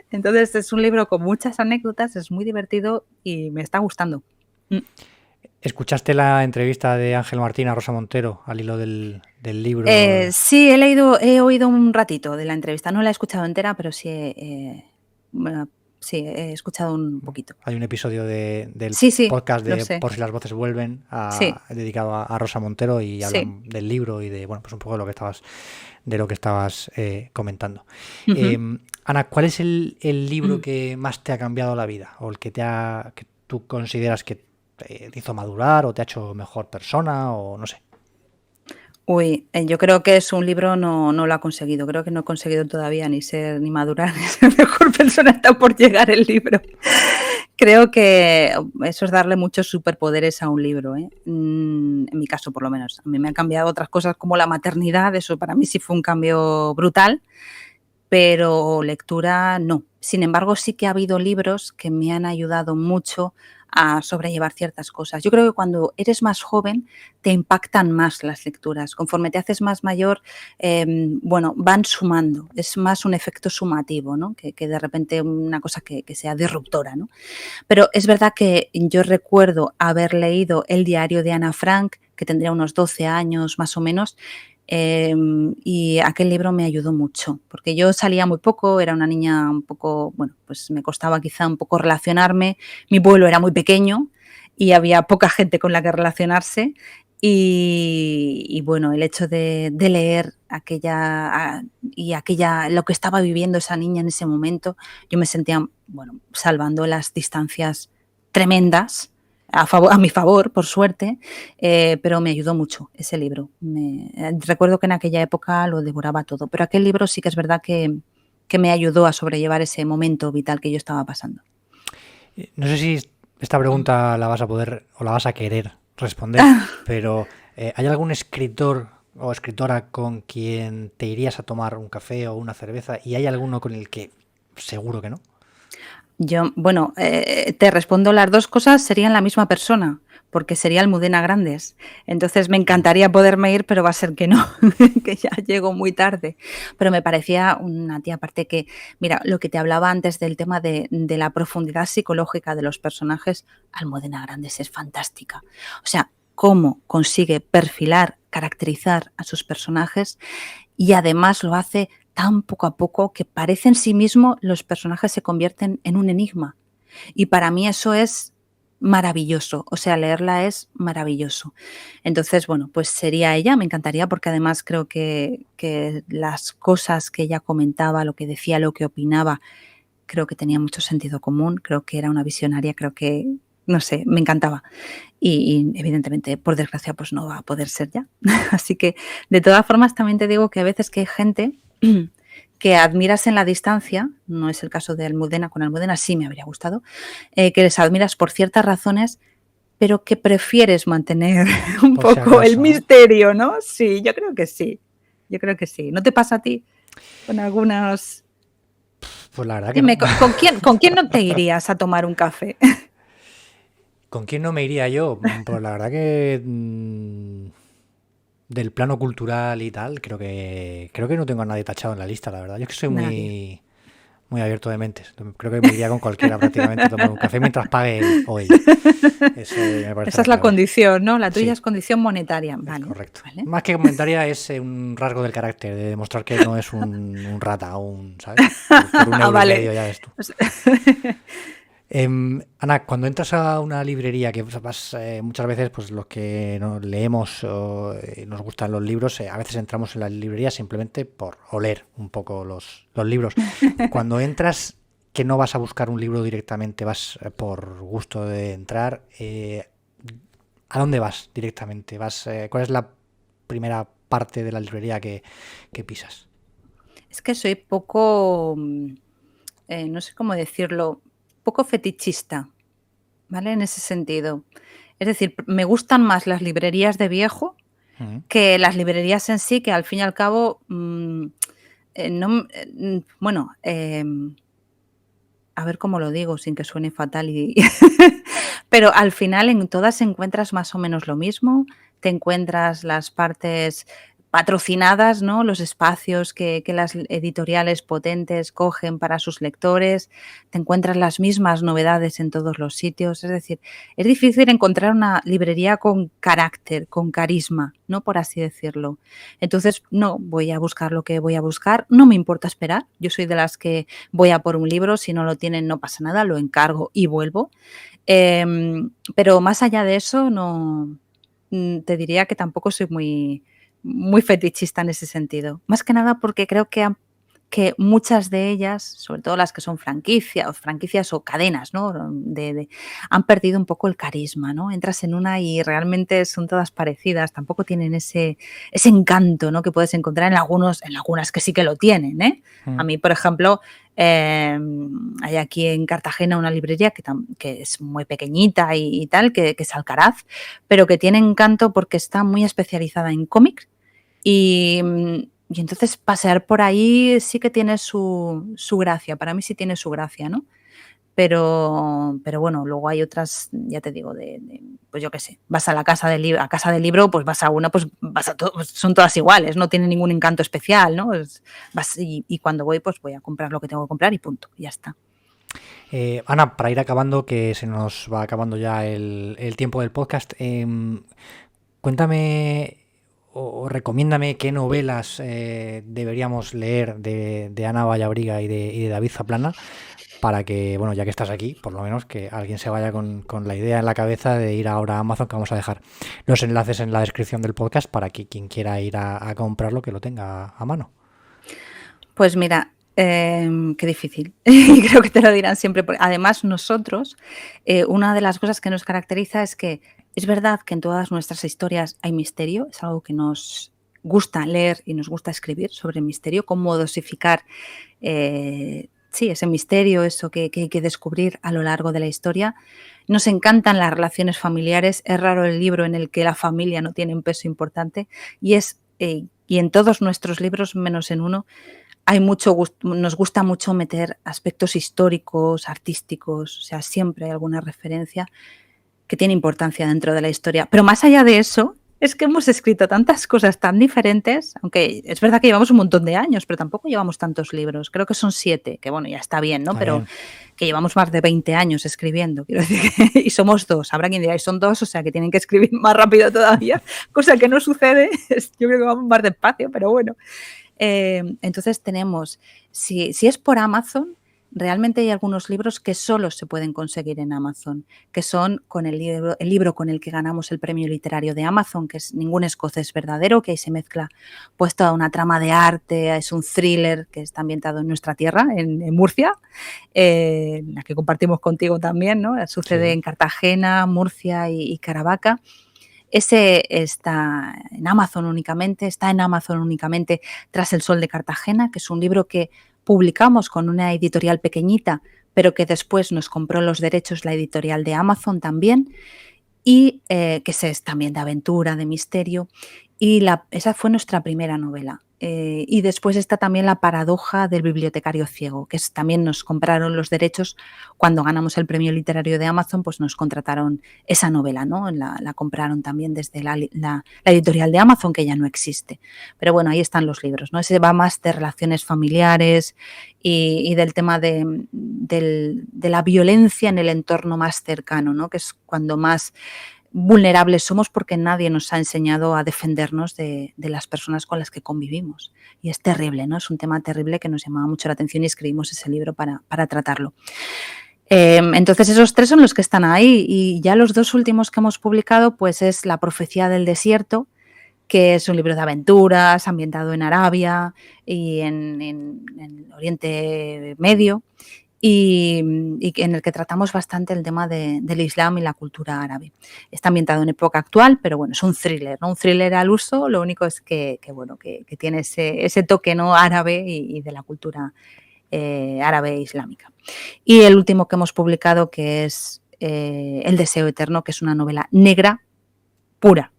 Entonces, es un libro con muchas anécdotas, es muy divertido y me está gustando. ¿Escuchaste la entrevista de Ángel Martín a Rosa Montero al hilo del libro? Sí, he oído un ratito de la entrevista. No la he escuchado entera, pero sí sí, he escuchado un poquito. Hay un episodio del Sí, sí, podcast lo de sé. Por si las voces vuelven, Sí, dedicado a Rosa Montero, y sí. hablan del libro y de, bueno, pues un poco de lo que estabas comentando. Ujú. Ana, ¿cuál es el libro que más te ha cambiado la vida? O el que que tú consideras que te hizo madurar o te ha hecho mejor persona, o no sé. Uy, yo creo que es un libro, no lo ha conseguido. Creo que no he conseguido todavía ni ser ni madurar ni ser mejor persona, está por llegar el libro. Creo que eso es darle muchos superpoderes a un libro, ¿eh? En mi caso, por lo menos. A mí me han cambiado otras cosas como la maternidad, eso para mí sí fue un cambio brutal, pero lectura no. Sin embargo, sí que ha habido libros que me han ayudado mucho a sobrellevar ciertas cosas. Yo creo que cuando eres más joven te impactan más las lecturas. Conforme te haces más mayor, bueno, van sumando. Es más un efecto sumativo, ¿no? Que de repente una cosa que sea disruptora, ¿no? Pero es verdad que yo recuerdo haber leído El diario de Ana Frank, que tendría unos 12 años más o menos, y aquel libro me ayudó mucho, porque yo salía muy poco, era una niña un poco, bueno, pues me costaba quizá un poco relacionarme, mi pueblo era muy pequeño y había poca gente con la que relacionarse y bueno, el hecho de leer lo que estaba viviendo esa niña en ese momento, yo me sentía, bueno, salvando las distancias tremendas, a mi favor, por suerte, pero me ayudó mucho ese libro. Recuerdo que en aquella época lo devoraba todo, pero aquel libro sí que es verdad que me ayudó a sobrellevar ese momento vital que yo estaba pasando. No sé si esta pregunta la vas a poder o la vas a querer responder, pero ¿hay algún escritor o escritora con quien te irías a tomar un café o una cerveza y hay alguno con el que seguro que no? Yo, bueno, te respondo, las dos cosas serían la misma persona, porque sería Almudena Grandes. Entonces me encantaría poderme ir, pero va a ser que no, que ya llego muy tarde. Pero me parecía una tía, aparte que, mira, lo que te hablaba antes del tema de la profundidad psicológica de los personajes, Almudena Grandes es fantástica. O sea, cómo consigue perfilar, caracterizar a sus personajes y además lo hace tan poco a poco que parece en sí mismo los personajes se convierten en un enigma. Y para mí eso es maravilloso, o sea, leerla es maravilloso. Entonces, bueno, pues sería ella, me encantaría porque además creo que las cosas que ella comentaba, lo que decía, lo que opinaba, creo que tenía mucho sentido común, creo que era una visionaria, creo que, no sé, me encantaba. Y evidentemente, por desgracia, pues no va a poder ser ya. Así que, de todas formas, también te digo que a veces que hay gente que admiras en la distancia, no es el caso de Almudena, con Almudena sí me habría gustado, que les admiras por ciertas razones, pero que prefieres mantener un Por si poco el acaso, ¿no? misterio, ¿no? Sí, yo creo que sí. Yo creo que sí. ¿No te pasa a ti con algunos? Pues la verdad que no. Dime, con quién no te irías a tomar un café? ¿Con quién no me iría yo? Pues la verdad que del plano cultural y tal, creo que no tengo a nadie tachado en la lista, la verdad. Yo es que soy Nadie. muy abierto de mentes. Creo que me iría con cualquiera prácticamente a tomar un café mientras pague él o ella. Eso me parece Esa es la razonable. condición, ¿no? La tuya Sí, es condición monetaria. es Vale, correcto. vale. Más que comentaria es un rasgo del carácter, de demostrar que no es un rata, ¿sabes? Por un Ah, euro y vale. medio, ya ves tú. Ana, cuando entras a una librería, que vas, muchas veces, pues los que no leemos o nos gustan los libros, a veces entramos en la librería simplemente por oler un poco los libros. Cuando entras, que no vas a buscar un libro directamente, vas por gusto de entrar, ¿a dónde vas directamente? ¿Cuál es la primera parte de la librería que pisas? Es que soy poco, no sé cómo decirlo, poco fetichista, ¿vale? En ese sentido. Es decir, me gustan más las librerías de viejo Mm. que las librerías en sí, que al fin y al cabo, no, bueno, a ver cómo lo digo sin que suene fatal pero al final en todas encuentras más o menos lo mismo, te encuentras las partes patrocinadas, ¿no? Los espacios que las editoriales potentes cogen para sus lectores, te encuentras las mismas novedades en todos los sitios, es decir, es difícil encontrar una librería con carácter, con carisma, ¿no? Por así decirlo. Entonces, no, voy a buscar lo que voy a buscar, no me importa esperar, yo soy de las que voy a por un libro, si no lo tienen no pasa nada, lo encargo y vuelvo. Pero más allá de eso, no, te diría que tampoco soy muy fetichista en ese sentido. Más que nada porque creo que muchas de ellas, sobre todo las que son franquicias o cadenas, ¿no? Han perdido un poco el carisma, ¿no? Entras en una y realmente son todas parecidas, tampoco tienen ese encanto, ¿no? Que puedes encontrar en algunas que sí que lo tienen, ¿eh? A mí, por ejemplo, hay aquí en Cartagena una librería que es muy pequeñita y tal, que es Alcaraz, pero que tiene encanto porque está muy especializada en cómics y entonces pasear por ahí sí que tiene su gracia, para mí sí tiene su gracia, ¿no? Pero bueno, luego hay otras, ya te digo, pues yo qué sé, vas a la casa del libro, pues vas a una, pues vas a pues son todas iguales, no tienen ningún encanto especial, ¿no? Y cuando voy, pues voy a comprar lo que tengo que comprar y punto, ya está. Ana, para ir acabando, que se nos va acabando ya el tiempo del podcast, cuéntame o recomiéndame qué novelas deberíamos leer de Ana Vallabriga y de David Zaplana, para que, bueno, ya que estás aquí, por lo menos que alguien se vaya con la idea en la cabeza de ir ahora a Amazon, que vamos a dejar los enlaces en la descripción del podcast para que quien quiera ir a comprarlo, que lo tenga a mano. Pues mira, qué difícil. Y creo que te lo dirán siempre. Además, nosotros, una de las cosas que nos caracteriza es que es verdad que en todas nuestras historias hay misterio, es algo que nos gusta leer y nos gusta escribir sobre el misterio, cómo dosificar ese misterio, eso que hay que descubrir a lo largo de la historia. Nos encantan las relaciones familiares, es raro el libro en el que la familia no tiene un peso importante y en todos nuestros libros, menos en uno, nos gusta mucho meter aspectos históricos, artísticos, o sea, siempre hay alguna referencia que tiene importancia dentro de la historia. Pero más allá de eso, es que hemos escrito tantas cosas tan diferentes, aunque es verdad que llevamos un montón de años, pero tampoco llevamos tantos libros. Creo que son 7, que bueno, ya está bien, ¿no? Pero que llevamos más de 20 años escribiendo, quiero decir, y somos 2. Habrá quien diga, y son 2, o sea, que tienen que escribir más rápido todavía, cosa que no sucede. Yo creo que vamos más despacio, pero bueno. Entonces tenemos, si es por Amazon, realmente hay algunos libros que solo se pueden conseguir en Amazon, que son con el libro con el que ganamos el premio literario de Amazon, que es Ningún escocés verdadero, que ahí se mezcla pues toda una trama de arte, es un thriller que está ambientado en nuestra tierra, en Murcia, la que compartimos contigo también, ¿no? Sucede en Cartagena, Murcia y Caravaca. Ese está en Amazon únicamente Tras el sol de Cartagena, que es un libro que publicamos con una editorial pequeñita, pero que después nos compró los derechos la editorial de Amazon también, y que es también de aventura, de misterio, y esa fue nuestra primera novela. Y después está también La paradoja del bibliotecario ciego, que también nos compraron los derechos cuando ganamos el premio literario de Amazon, pues nos contrataron esa novela, ¿no? La compraron también desde la editorial de Amazon, que ya no existe. Pero bueno, ahí están los libros, ¿no? Ese va más de relaciones familiares y del tema de la violencia en el entorno más cercano, ¿no? Que es cuando más vulnerables somos, porque nadie nos ha enseñado a defendernos de las personas con las que convivimos. Y es terrible, ¿no? Es un tema terrible que nos llamaba mucho la atención y escribimos ese libro para tratarlo. Entonces esos 3 son los que están ahí, y ya los 2 últimos que hemos publicado pues es La profecía del desierto, que es un libro de aventuras ambientado en Arabia y en Oriente Medio, y en el que tratamos bastante el tema del Islam y la cultura árabe. Está ambientado en época actual, pero bueno, es un thriller, ¿no? Un thriller al uso, lo único es que tiene ese toque, ¿no? Árabe y de la cultura árabe e islámica. Y el último que hemos publicado, que es El deseo eterno, que es una novela negra, pura,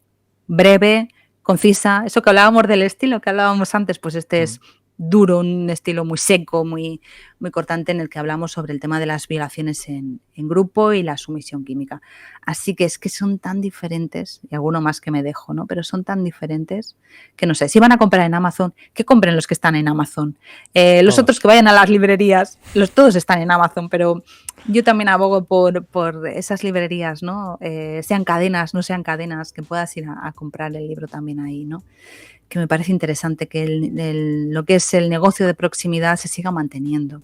breve, concisa. Eso que hablábamos del estilo que hablábamos antes, pues este es duro, un estilo muy seco, muy, muy cortante, en el que hablamos sobre el tema de las violaciones en grupo y la sumisión química. Así que es que son tan diferentes, y alguno más que me dejo, ¿no? Pero son tan diferentes que no sé, si van a comprar en Amazon, que compren los que están en Amazon. Los Todos. otros que vayan a las librerías, todos están en Amazon, pero yo también abogo por esas librerías, ¿no? Sean cadenas, no sean cadenas, que puedas ir a comprar el libro también ahí, ¿no? Que me parece interesante que lo que es el negocio de proximidad se siga manteniendo.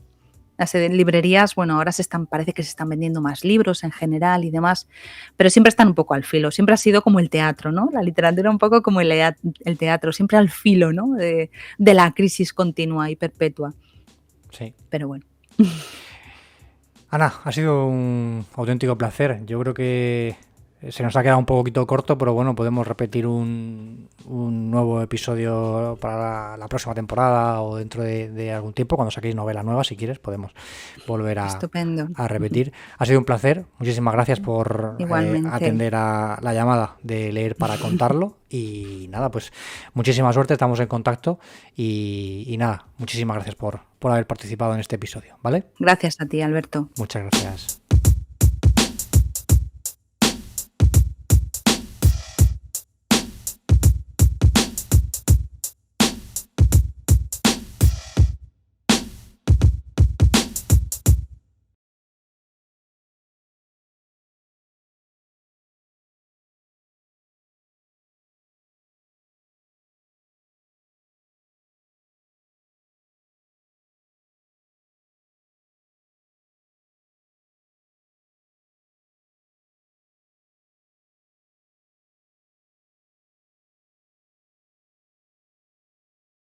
Las librerías, bueno, ahora parece que se están vendiendo más libros en general y demás, pero siempre están un poco al filo. Siempre ha sido como el teatro, ¿no? La literatura un poco como el teatro, siempre al filo, ¿no? De la crisis continua y perpetua. Sí. Pero bueno. Ana, ha sido un auténtico placer. Yo creo que se nos ha quedado un poquito corto, pero bueno, podemos repetir un nuevo episodio para la próxima temporada o dentro de algún tiempo, cuando saquéis novela nueva, si quieres, podemos volver a repetir. Ha sido un placer. Muchísimas gracias por atender a la llamada de Leer para Contarlo. Y nada, pues muchísima suerte, estamos en contacto y nada, muchísimas gracias por haber participado en este episodio, ¿vale? Gracias a ti, Alberto. Muchas gracias.